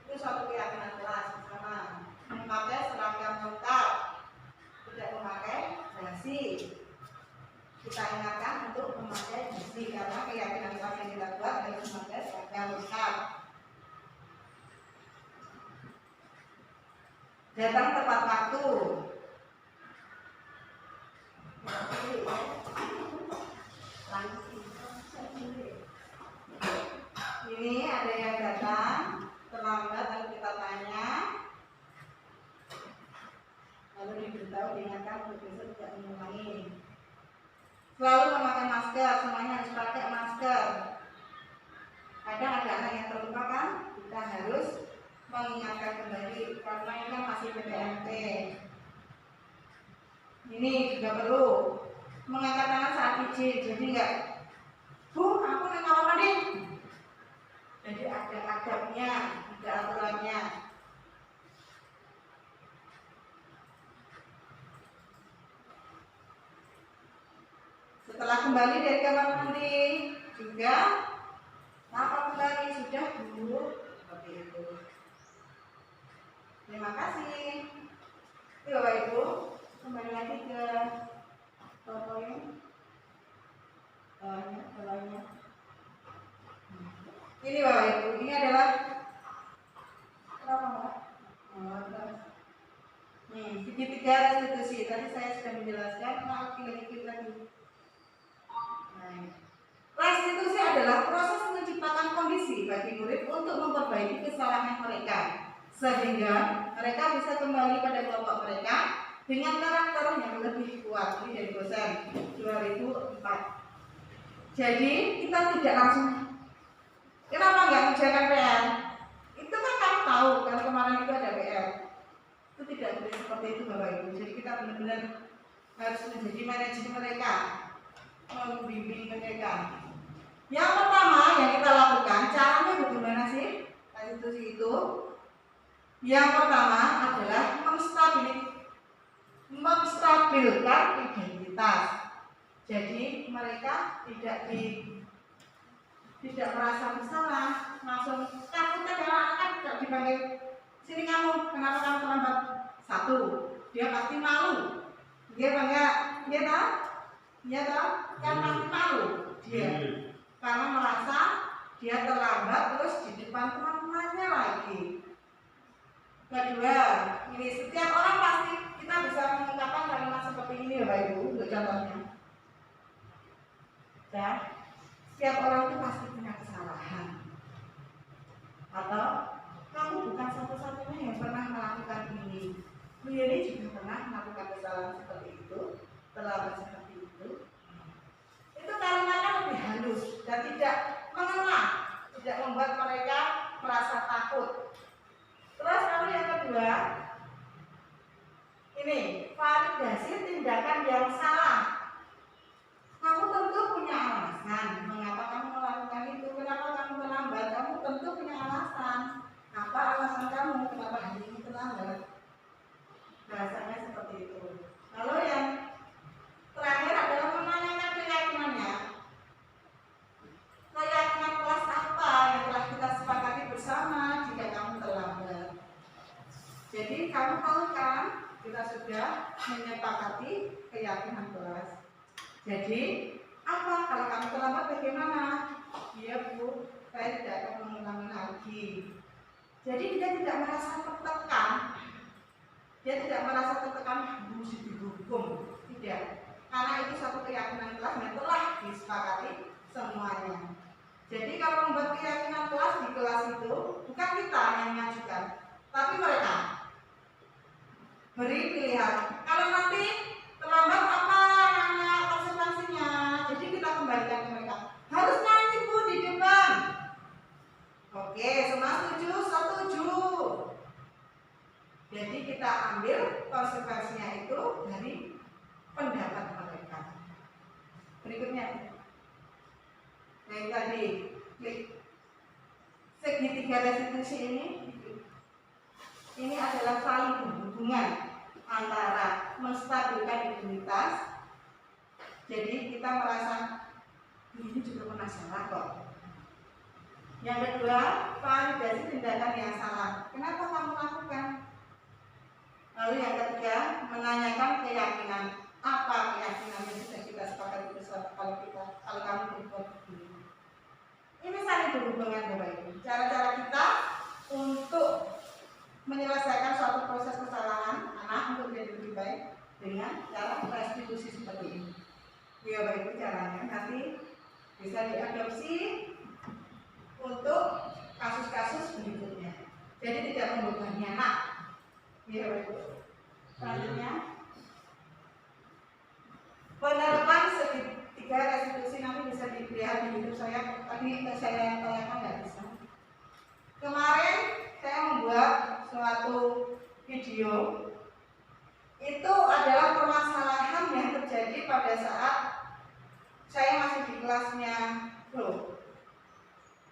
Itu suatu keyakinan kelas bersama. Memakai seragam lengkap, tidak memakai dasi. Kita ingatkan untuk memakai dasi karena keyakinan kelas yang kita buat harus memakai seragam lengkap. Datang tepat waktu. Ini ada yang datang terlambat lalu kita tanya, lalu diberitahu diingatkan untuk besok tidak mengulangi. Selalu memakai masker, semuanya harus pakai masker. Kadang ada anak yang terlupa kan, kita harus mengingatkan kembali karena ini kan masih PPMT. Ini juga perlu mengangkat tangan saat izin, jadi enggak, Bu, aku naik kamar mandi. Jadi ada adabnya, ada aturannya. Setelah kembali dari kamar mandi juga apa kembali sudah dulu seperti itu. Terima kasih. Bapak Ibu, kembali lagi ke poin bawahnya. Ini Bapak Ibu, ini adalah apa Pak? Segitiga restitusi. Tadi saya sudah menjelaskan, maaf tinggal dikit lagi. Restitusi adalah proses menciptakan kondisi bagi murid untuk memperbaiki kesalahan mereka sehingga mereka bisa kembali pada kelompok mereka dengan karakter yang lebih kuat. Ini dari dosen 2004. Jadi kita tidak langsung, kenapa nggak mengerjakan PR? Itu kan kamu tahu kalau kemarin itu ada PR. Itu tidak boleh seperti itu Bapak Ibu. Jadi kita benar-benar harus menjadi manajer mereka, membimbing mereka. Yang pertama yang kita lakukan, caranya bagaimana sih? Institusi itu. Yang pertama adalah menstabilkan identitas. Jadi mereka tidak merasa bersalah, langsung takutnya kalau anak tidak dipanggil sini kamu, kenapa kamu terlambat? Satu, dia pasti malu. Dia bangga, dia tahu, kan pasti malu dia, karena merasa dia terlambat terus di depan teman-temannya lagi. Kedua, ini setiap orang pasti kita bisa mengungkapkan kalimat seperti ini Bapak Ibu, untuk contohnya. Ya, setiap orang itu pasti punya kesalahan. Atau kamu bukan satu-satunya yang pernah melakukan ini. Ini juga pernah melakukan kesalahan seperti itu, terlambat seperti itu. Itu kalimatnya lebih halus dan tidak mengena, tidak membuat mereka merasa takut. Terus lalu yang kedua, ini validasi tindakan yang salah. Kamu tentu punya alasan mengapa kamu melakukan itu, kenapa kamu terlambat. Kamu tentu punya alasan. Apa alasan kamu kenapa hari ini terlambat? Bahasanya seperti itu. Lalu yang terakhir adalah menanyakan keyakinannya. Keyakinan kelas apa yang telah kita sepakati bersama jika kamu terlambat. Jadi kamu tahu kan, kita sudah menyepakati keyakinan kelas. Jadi apa kalau kamu terlambat bagaimana? Iya Bu, saya tidak akan mengulangi lagi. Jadi dia tidak merasa tertekan. Dia tidak merasa tertekan mesti dihukum. Tidak. Karena itu satu keyakinan kelas yang telah disepakati semuanya. Jadi kalau membuat keyakinan kelas di kelas itu bukan kita yang mengajukan, tapi mereka. Beri pilihan. Kalau nanti terlambat apa namanya konsekuensinya? Jadi kita kembalikan ke mereka. Harus nyanyi Bu di depan. Oke, semua setuju? Setuju. Jadi kita ambil konsekuensinya itu dari pendapat mereka. Berikutnya, yang tadi segitiga restitusi ini adalah saling berhubungan antara menstabilkan identitas. Jadi kita merasa ini juga pernah salah kok. Yang kedua, validasi tindakan yang salah. Kenapa kamu lakukan? Lalu yang ketiga, menanyakan keyakinan. Apa keyakinan yang sudah kita sepakati bersama kalau kamu berbuat begini? Ini saling berhubungan Bapak Ibu. Cara-cara kita untuk menyelesaikan suatu proses kesalahan anak untuk menjadi lebih baik dengan cara restitusi seperti ini. Ya Bapak Ibu, caranya nanti bisa diadopsi untuk kasus-kasus berikutnya. Jadi tidak membebani anak. Ya Bapak Ibu. Selanjutnya, penerapan segitiga restitusi nanti bisa dilihat di YouTube saya. Tadi saya tanyakan nggak bisa. Kemarin saya membuat suatu video. Itu adalah permasalahan yang terjadi pada saat saya masih di kelasnya Flo.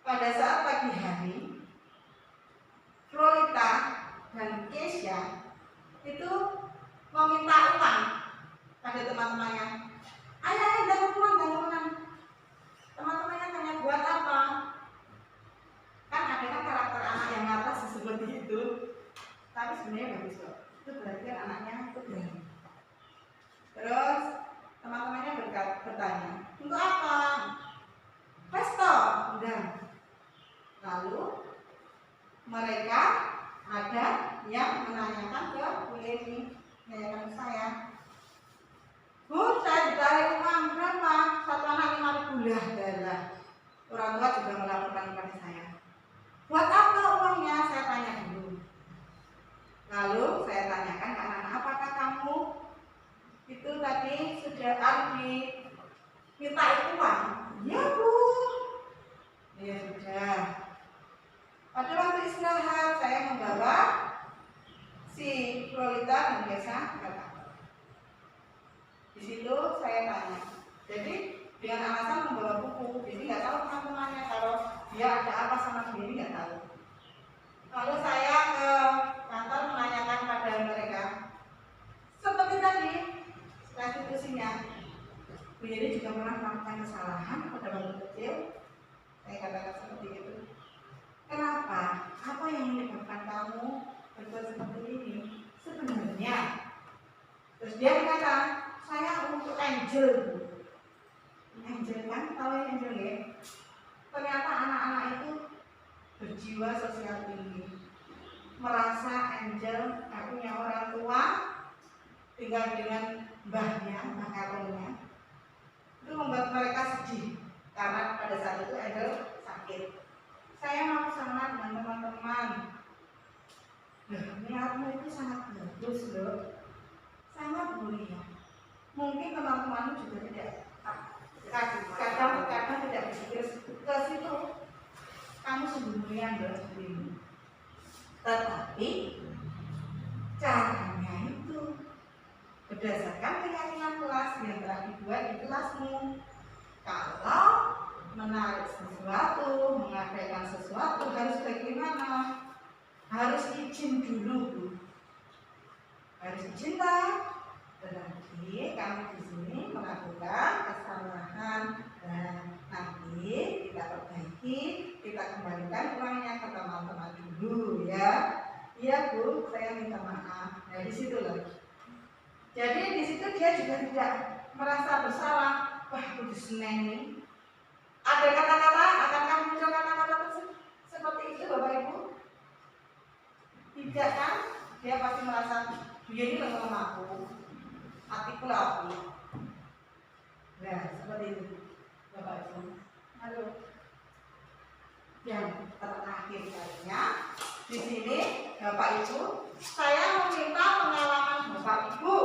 Pada saat pagi hari, Florita dan Keisha itu meminta uang pada teman-temannya. Ayah, jangan uang. Teman-temannya tanya buat apa? Kan ada kan karakter anak yang atas seperti itu. Tapi sebenarnya bagus kok. Itu berarti kan anaknya itu berani. Terus teman-temannya bertanya, untuk apa? Pesta, udah. Lalu mereka ada yang menanyakan ke Bu Leni, menanyakan ke saya, Bu, saya ditarik uang berapa? Satu anak 5.000 lah. Orang tua juga melaporkan kepada saya. Buat apa uangnya? Saya tanya dulu. tadi sudah minta uang? Iya Bu. Ya sudah. Pada waktu istirahat saya membawa si Lolita dan Desa ke kantor. Di situ saya tanya. Jadi dengan alasan membawa buku, jadi nggak tahu teman-temannya kalau dia ada apa sama dia nggak tahu. Lalu saya ke kantor menanyakan pada mereka, seperti tadi restitusinya. Bu Yeni juga pernah melakukan kesalahan pada waktu kecil. Saya katakan seperti itu. Kenapa? Apa yang menyebabkan kamu berbuat seperti ini? Sebenarnya, terus dia berkata, saya untuk Angel. Angel kan, tahu ya Angel ya? Ternyata anak-anak itu berjiwa sosial tinggi, merasa Angel gak punya orang tua, tinggal dengan mbahnya, mbah kawinnya. Itu membuat mereka sedih karena pada saat itu Angel sakit. Saya mau sama dengan teman-teman. Niatmu itu sangat bagus loh, sangat mulia. Mungkin teman-teman juga tidak kadang tidak berpikir ke situ. Kamu sembunyian dalam dirimu. Tetapi caranya itu berdasarkan keyakinan kelas yang telah dibuat di kelasmu. Kalau menarik sesuatu, mengadakan sesuatu harus bagaimana? Harus izin dulu, Bu. Harus izin tak? Tetapi kamu di sini melakukan kesalahan dan nanti kita perbaiki, kita kembalikan uangnya ke teman-teman dulu ya. Iya Bu, saya minta maaf. Nah di situ lagi. Jadi di situ dia juga tidak merasa bersalah. Wah, aku diseneni. Ada kata-kata, akankah muncul kata-kata seperti itu Bapak Ibu? Tidak kan? Dia pasti merasa dia ini lemah aku, hatiku laku. Nah, seperti itu Bapak Ibu. Halo. Yang terakhir kalinya di sini Bapak Ibu, saya meminta pengalaman Bapak Ibu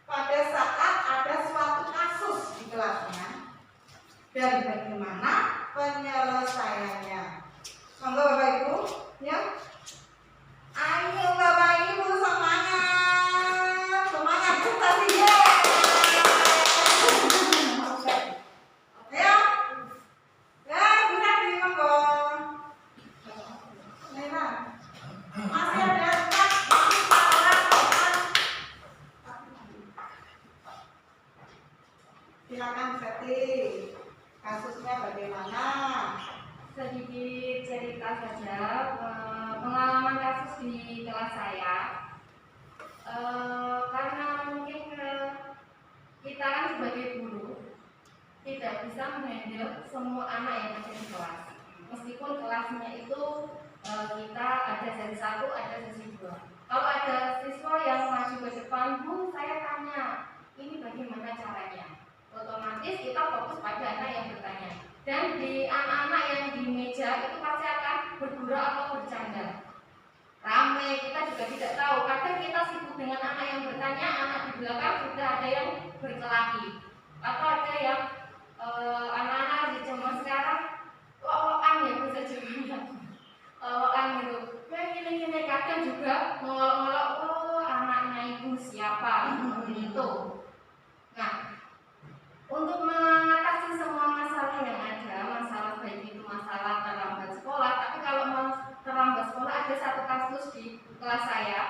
pada saat ada suatu kasus di kelasnya dan bagaimana penyelesaiannya. Monggo Bapak Ibu, ya. Ayo Bapak Ibu semangat, semangat kita sih ya. Ayo, ya bisa di monggo. Nena, masih ada tak? Silakan Seti, kasusnya bagaimana? Sedikit cerita saja pengalaman kasus di kelas saya. Karena mungkin kita kan sebagai guru tidak bisa menghandle semua anak yang ada di kelas. Meskipun kelasnya itu kita ada sesi 1, ada sesi 2. Kalau ada siswa yang maju ke depan, Bu, saya tanya, ini bagaimana caranya? Otomatis kita fokus pada anak yang bertanya. Dan di anak-anak yang di meja itu pasti akan bergurau atau bercanda. Rame, kita juga tidak tahu. Kadang kita sibuk dengan anak yang bertanya, anak di belakang sudah ada yang berkelahi. Atau ada yang anak-anak di zaman sekarang lolokan ya bisa juga. Lolokan gitu. Kayak gini-gini kadang juga ngolok-ngolok, oh anaknya ibu siapa gitu. Nah, untuk mengatasi semua masalah yang ada, masalah baik itu masalah terlambat sekolah, tapi kalau terlambat sekolah ada satu kasus di kelas saya,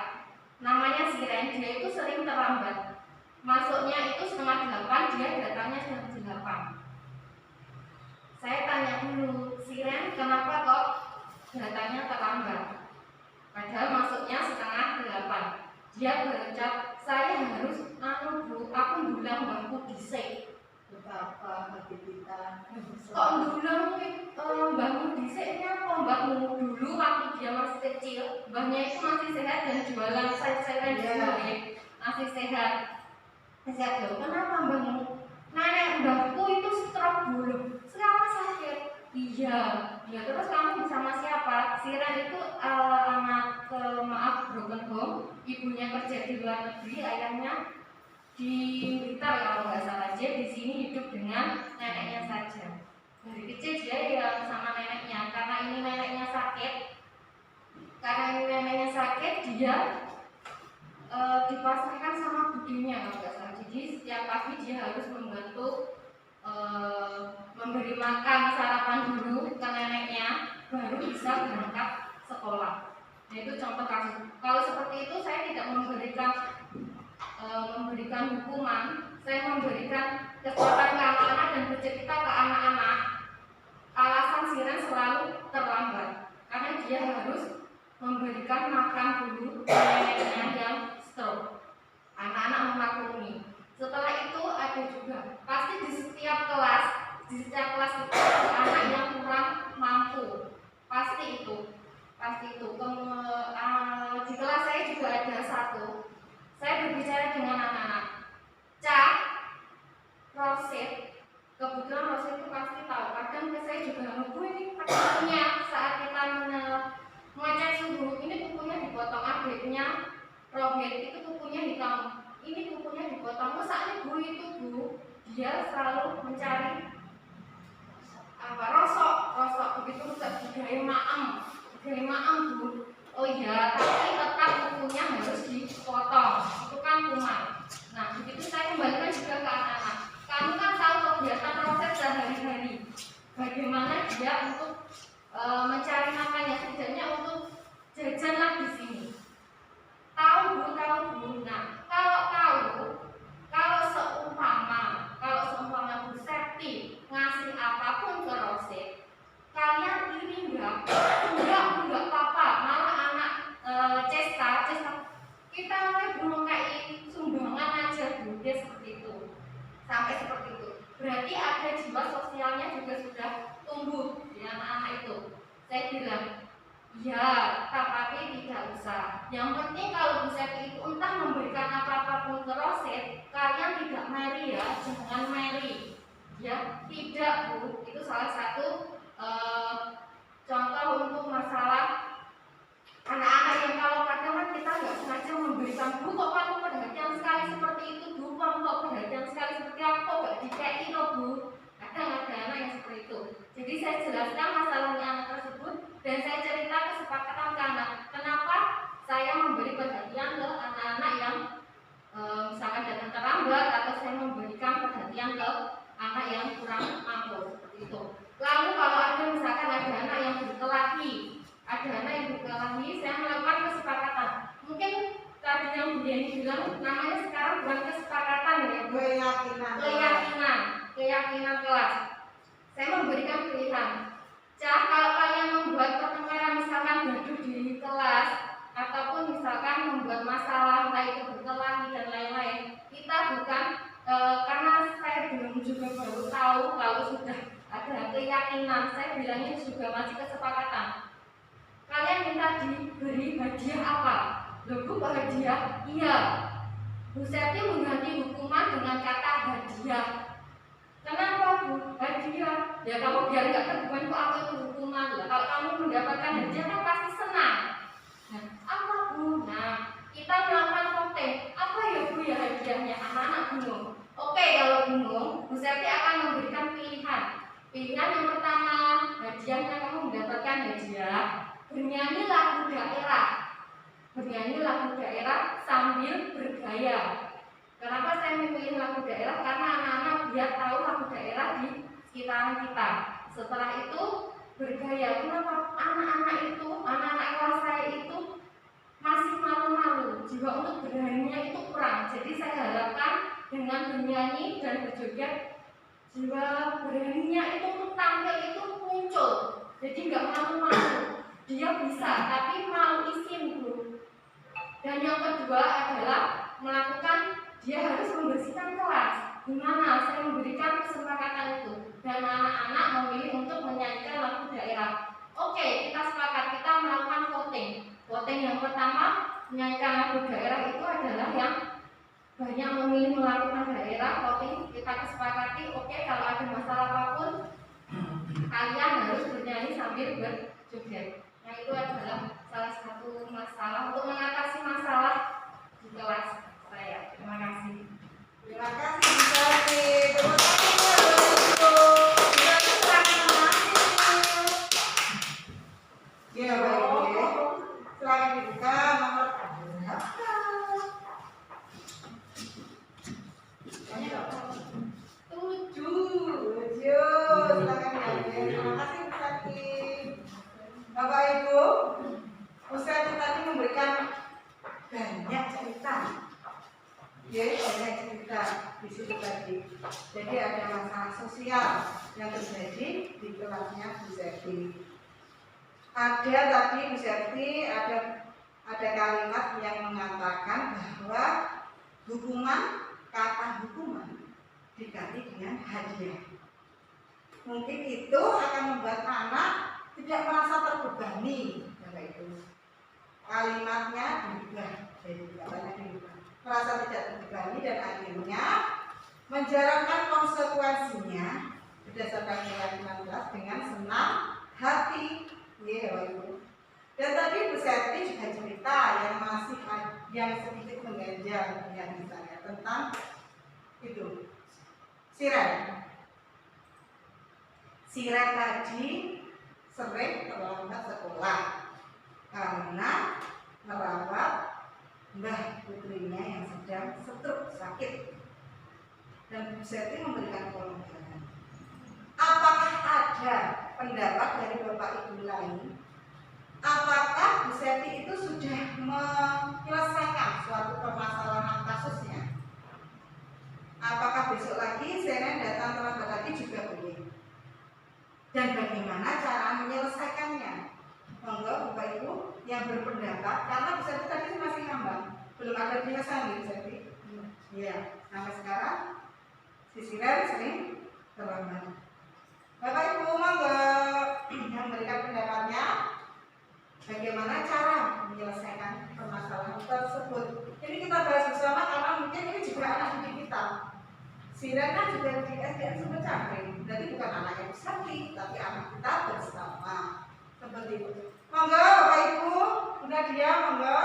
namanya Siren, dia itu sering terlambat. Masuknya itu 7:30, dia datangnya 7:30. Saya tanya dulu, Siren, kenapa kok datangnya terlambat? Padahal masuknya 7:30. Dia berucap, saya harus Bu, aku bilang bangku disek. Betapa hati kita. Kok dulang bangun diseknya kok bangun dulu waktu dia masih kecil, mbahnya itu masih sehat dan jualan sayur-sayuran di sini masih sehat. Saya jawab, kenapa bangun? Nenek mbahku itu stroke dulu, sekarang sakit. Iya, ya terus kamu bersama siapa? Siren itu anak maaf broken home, ibunya kerja di luar negeri, ayahnya di Blitar kalau nggak salah. Dia di sini hidup dengan neneknya saja. Dari kecil dia yang sama neneknya. Karena ini neneknya sakit, dia dipasrahkan sama budinya kalau nggak salah. Jadi setiap pagi dia harus membantu memberi makan sarapan dulu ke neneknya, baru bisa berangkat sekolah. Nah, itu contoh kasus. Kalau seperti itu saya tidak memberikan hukuman, saya memberikan kesempatan ke anak-anak dan bercerita ke anak-anak. Alasan siren selalu terlambat karena dia harus memberikan makan dulu ke neneknya yang stroke. Anak-anak memaklumi. Setelah itu ada juga pasti di setiap kelas itu ada anak yang kurang mampu. Pasti itu. Di kelas saya juga ada satu. Saya berbicara dengan anak-anak. Cak, Rosid, kebetulan Rosid itu pasti tahu. Kadang saya juga ini punya saat kita mengecek suhu. Ini kukunya dipotong, adiknya Rohit itu kukunya hitam. Ini kukunya dipotong. Saat Bu itu dia selalu mencari rosok begitu digawe maem Bu. Oh iya, tapi tetap kukunya harus dipotong. Itu kan kuman. Nah, begitu saya kembalikan juga ke anak-anak. Kamu kan tahu kegiatan proses sehari-hari. Bagaimana dia untuk mencari makannya, setidaknya untuk jajanlah di sini. Tahu Bu. Nah, kalau seumpama Bu Septi ngasih apapun ke Rosid, kalian iri enggak apa-apa. Malah anak Cesta kita belum kayak sumbangan aja Bu, dia seperti itu. Sampai seperti itu. Berarti ada jiwa sosialnya juga sudah tumbuh di anak-anak itu. Saya bilang, ya, tapi tidak usah. Yang penting kalau Bu Septi itu entah memberikan apa-apapun ke Rosid, kalian tidak meri ya, jangan meri. Ya, tidak Bu. Itu salah satu contoh untuk masalah anak-anak yang kalau kadang kita nggak sengaja memberikan, Bu kok kamu perhatian sekali seperti itu, Bu kok perhatian sekali seperti aku, nggak dikei loh Bu. Kadang ada anak yang seperti itu. Jadi saya jelaskan masalahnya anak tersebut dan saya cerita kesepakatan ke anak. Kenapa saya memberi perhatian ke anak-anak yang misalkan datang terlambat, atau saya memberikan perhatian ke anak yang kurang mampu seperti itu. Lalu kalau ada misalkan ada anak yang berkelahi, saya melakukan kesepakatan. Mungkin tadi yang Bu Yeni bilang namanya sekarang bukan kesepakatan ya, keyakinan kelas. Saya memberikan pilihan. Kalau kalian membuat pertengkaran misalkan gaduh di kelas ataupun misalkan membuat masalah entah itu berkelahi dan lain-lain, kita bukan karena saya belum juga baru tahu kalau sudah ada keyakinan, saya bilangnya juga masih kesepakatan. Kalian minta diberi hadiah apa? Loh Bu, hadiah? Iya. Bu Septi mengganti hukuman dengan kata hadiah. Kenapa Bu? Hadiah. Ya kamu biar nggak terbeban kok aku itu hukuman. Lah kalau kamu mendapatkan hadiah kan pasti senang. Nah, apa Bu? Nah, kita melakukan voting. Apa ya Bu ya hadiahnya? Anak-anak bingung. Oke, kalau bingung, Bu Septi akan memberikan pilihan. Pilihan yang pertama, hadiahnya kamu mendapatkan hadiah bernyanyi lagu daerah sambil bergaya. Kenapa saya memilih lagu daerah? Karena anak-anak biar tahu lagu daerah di sekitaran kita. Setelah itu bergaya. Kenapa? Anak-anak kelas saya itu masih malu-malu, jiwa untuk beraninya itu kurang. Jadi saya harapkan dengan bernyanyi dan berjoget, jiwa beraninya itu untuk tampil itu muncul. Jadi nggak malu-malu. Dia bisa, tapi mau izin dulu. Dan yang kedua adalah melakukan, dia harus membersihkan kelas. Gimana? Saya memberikan kesepakatan itu. Dan anak-anak memilih untuk menyanyikan lagu daerah. Oke, kita sepakat, kita melakukan voting. Voting yang pertama, menyanyikan lagu daerah itu adalah yang banyak memilih melakukan daerah. Voting kita kesepakati, oke, kalau ada masalah apapun, kalian harus bernyanyi sambil berjoget. Nah, itu adalah salah satu masalah untuk mengatasi masalah di kelas saya. Terima kasih. Bapak Ibu, Ustaz tadi memberikan banyak cerita. Ya, banyak cerita di situ tadi. Jadi ada masalah sosial yang terjadi di kelasnya Bu Septi. Ada tadi Bu Septi ada kalimat yang mengatakan bahwa kata hukuman diganti dengan hadiah. Mungkin itu akan membuat anak tidak merasa terbebani, Bapak Ibu. Kalimatnya dirubah, jadi katanya dirubah. Merasa tidak terbebani dan akhirnya menjalankan konsekuensinya berdasarkan keyakinan kelas dengan senang hati, ya Bapak Ibu. Dan tadi Bu Septi juga cerita yang sedikit mengganjal ya misalnya tentang itu Siren. Siren tadi sering terlambat sekolah karena merawat Mbah putrinya yang sedang stroke sakit. Dan Bu Septi memberikan pelonggaran. Apakah ada pendapat dari Bapak Ibu lain? Apakah Bu Septi itu sudah menyelesaikan suatu permasalahan kasusnya? Apakah besok lagi Siren datang terlambat lagi juga boleh? Dan bagaimana cara menyelesaikannya? Monggo Bapak Ibu yang berpendapat, karena Bu Septi tadi masih ngambang, belum ada penyelesaian Bu Septi. Iya, sampai sekarang si Siren sering terlambat. Bapak Ibu monggo yang memberikan pendapatnya, bagaimana cara menyelesaikan permasalahan tersebut. Ini kita bahas bersama karena mungkin ini juga anak didik kita. Siren kan juga di SDN Sumber Cakring, jadi bukan anak yang sakit, tapi anak kita bersama. Seperti itu. Monggo Bapak Ibu, udah dia monggo.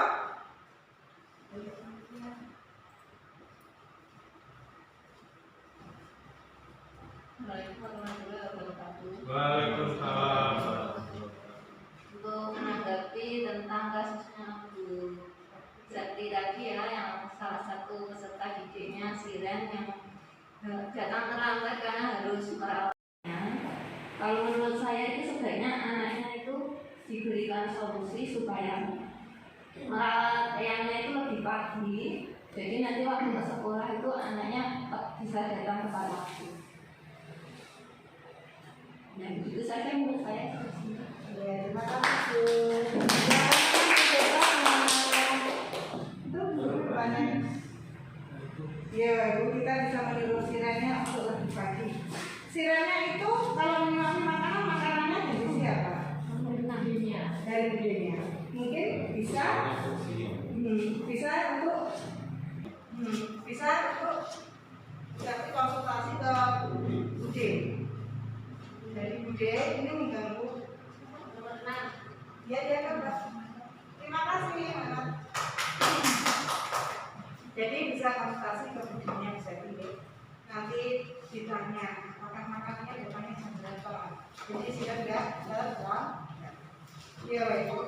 Waalaikumsalam. Untuk menanggapi tentang kasusnya Bu Septi tadi ya, yang salah satu peserta didiknya Siren yang datang terlambat karena harus merawatnya. Kalau menurut saya itu sebaiknya anaknya itu diberikan solusi supaya merawat eyangnya itu lebih pagi. Jadi nanti waktu ke sekolah itu anaknya bisa datang tepat waktu. Nah begitu saja menurut saya. Ya, terima kasih Bu. Ya, Ibu kita bisa meniru Sirennya untuk lebih pagi. Sirennya itu kalau menyuapi makanannya dari siapa? Dari budenya. Mungkin bisa untuk konsultasi ke Bude. Dari Bude ini mengganggu. Ya dia kan. Terima kasih, Mas. Jadi bisa konsultasi ke budenya bisa pilih. Nanti ditanya apakah makanannya depannya jam berapa. Jadi sudah enggak terang. Iya Bapak Ibu.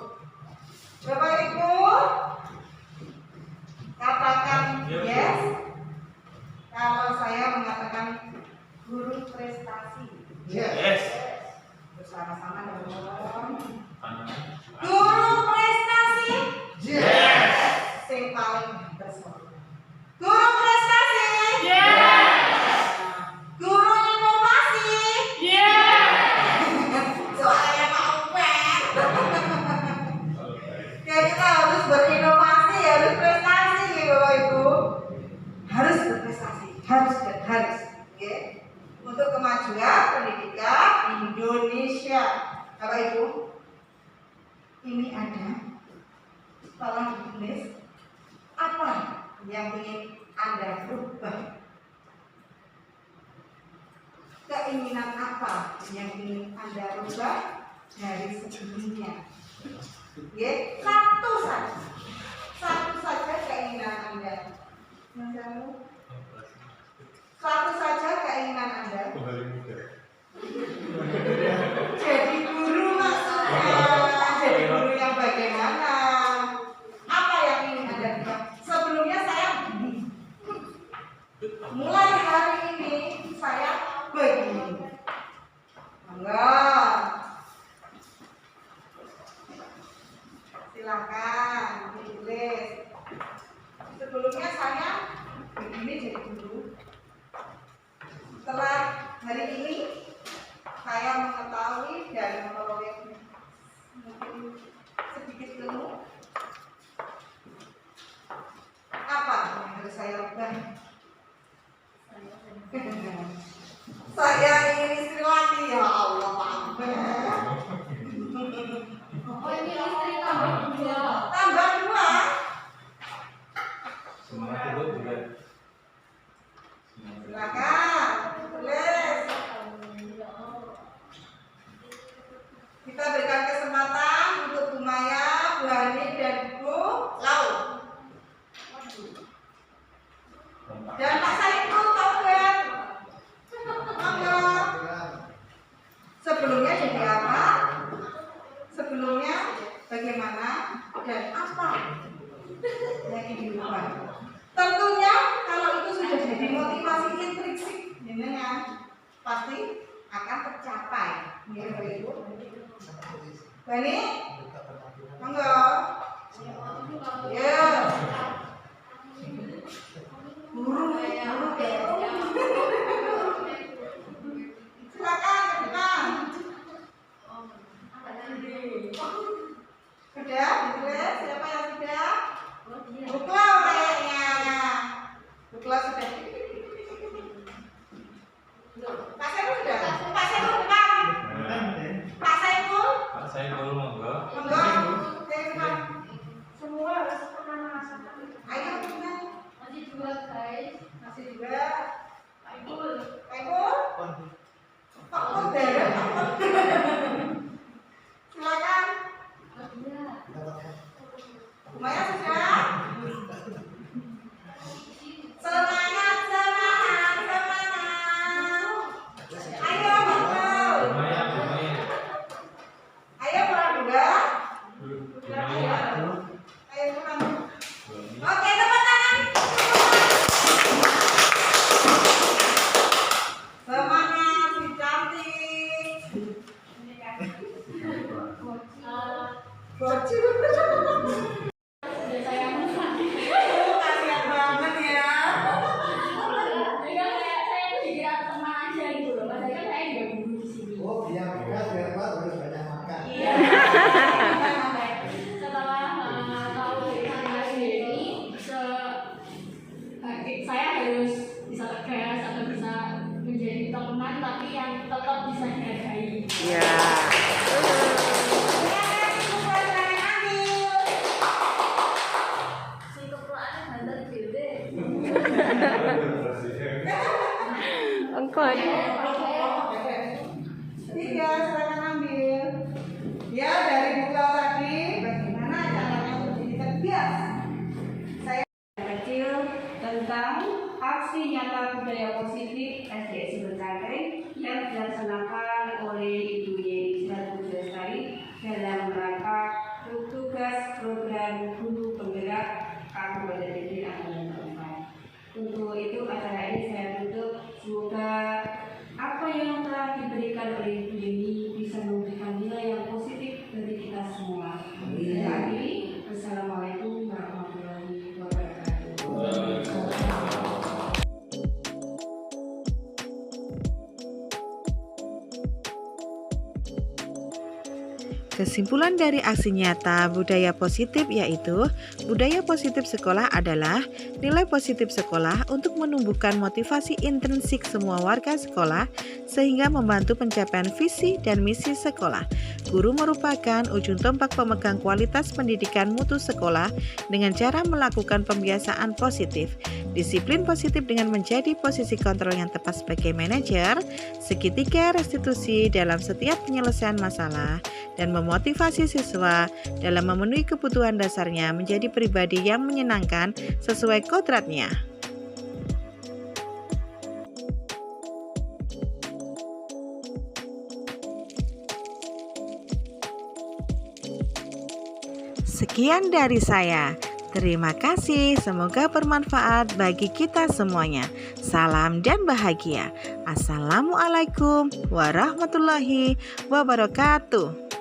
Bapak Ibu katakan yes kalau saya mengatakan guru prestasi. Yes. Bersama-sama dong. Guru prestasi. Yes. Yang paling bersemangat. Guru prestasi. Guru inovasi. Soalnya mau pet. Ya kita harus berinovasi, harus prestasi ya Bapak Ibu. Harus berprestasi, harus dan harus. Oke. Untuk kemajuan pendidikan Indonesia. Bapak Ibu, ini ada tolong ditulis apa yang ingin Anda rubah. Keinginan apa yang ingin Anda rubah dari sebelumnya? Ya, satu saja keinginan Anda. Satu saja keinginan Anda. Jadi guru maksudnya. Jadi guru yang bagaimana? Apa yang ingin Anda rubah? Sebelumnya saya begini. Mulai hari ini saya begini. Enggak. hari ini saya mengetahui dan memperoleh mungkin sedikit ilmu. Apa yang harus saya lakukan? Saya ingin istri lagi, ya Allah, Pak. Oh, ini istri tambah 2. Tambah 2. Semangat itu juga. Silakan, tulis. Kita berikan kesempatan untuk Bu Maya, Bu Hani, dan Bu Lau. Dan Pak Saiful, Taubat. Monggo. Sebelumnya jadi apa? Sebelumnya bagaimana? Dan apa yang ingin diubah? Tentunya kalau itu sudah jadi motivasi intrinsik, dengan pasti akan tercapai. Ibu. Bani, monggo. Ya. Guru. Silakan ke depan. Sudah, ditulis. Siapa yang sudah? Buklau kayaknya. Buklau sudah. Pak Saiful sudah? Pak Saiful depan. Pak Saiful. Pak saya dulu monggo. Monggo. Saya depan. Semua harus pernah merasakan. Ayo depan. Masih 2 guys. Masih juga. Saiful. Saiful. Pak Koder. Silakan. Lumayan sudah. Semangat, semangat, semangat. Ayo, monggo. Lumayan, lumayan. Ayo kurang 2. Lumayan. Ayo kurang. Oke, tepuk tangan. Semangat, si cantik. Bocil. Kasihan banget ya. Saya tuh dikira teman aja gitu loh. Padahal kan saya juga guru di sini. Oh, biar Pak harus banyak makan. Iya. Setelah tahu dari hari ini, saya harus bisa tegas atau bisa menjadi teman tapi yang tetap bisa dihargai. Ya. Si kepulauan bandar gede. Engkau. 3, silakan ambil. Ya, dari buku tadi, bagaimana caranya untuk jadi tegas? Saya Kecil tentang aksi nyata budaya positif SDX Berkateng yang dilaksanakan oleh Ibu Yeni Lestari dalam rangka tugas program guru penggerak Kabupaten Kediri angkatan 4. Untuk itu acara ini saya tutup. Semoga apa yang telah diberikan oleh Ibu Yeni bisa memberikan nilai yang positif bagi kita semua. Saya akhiri. Assalamualaikum warahmatullahi wabarakatuh. Kesimpulan dari aksi nyata budaya positif yaitu budaya positif sekolah adalah nilai positif sekolah untuk menumbuhkan motivasi intrinsik semua warga sekolah sehingga membantu pencapaian visi dan misi sekolah. Guru merupakan ujung tombak pemegang kualitas pendidikan mutu sekolah dengan cara melakukan pembiasaan positif. Disiplin positif dengan menjadi posisi kontrol yang tepat sebagai manajer, segitiga restitusi dalam setiap penyelesaian masalah, dan memotivasi siswa dalam memenuhi kebutuhan dasarnya menjadi pribadi yang menyenangkan sesuai kodratnya. Sekian dari saya. Terima kasih, semoga bermanfaat bagi kita semuanya. Salam dan bahagia. Assalamualaikum warahmatullahi wabarakatuh.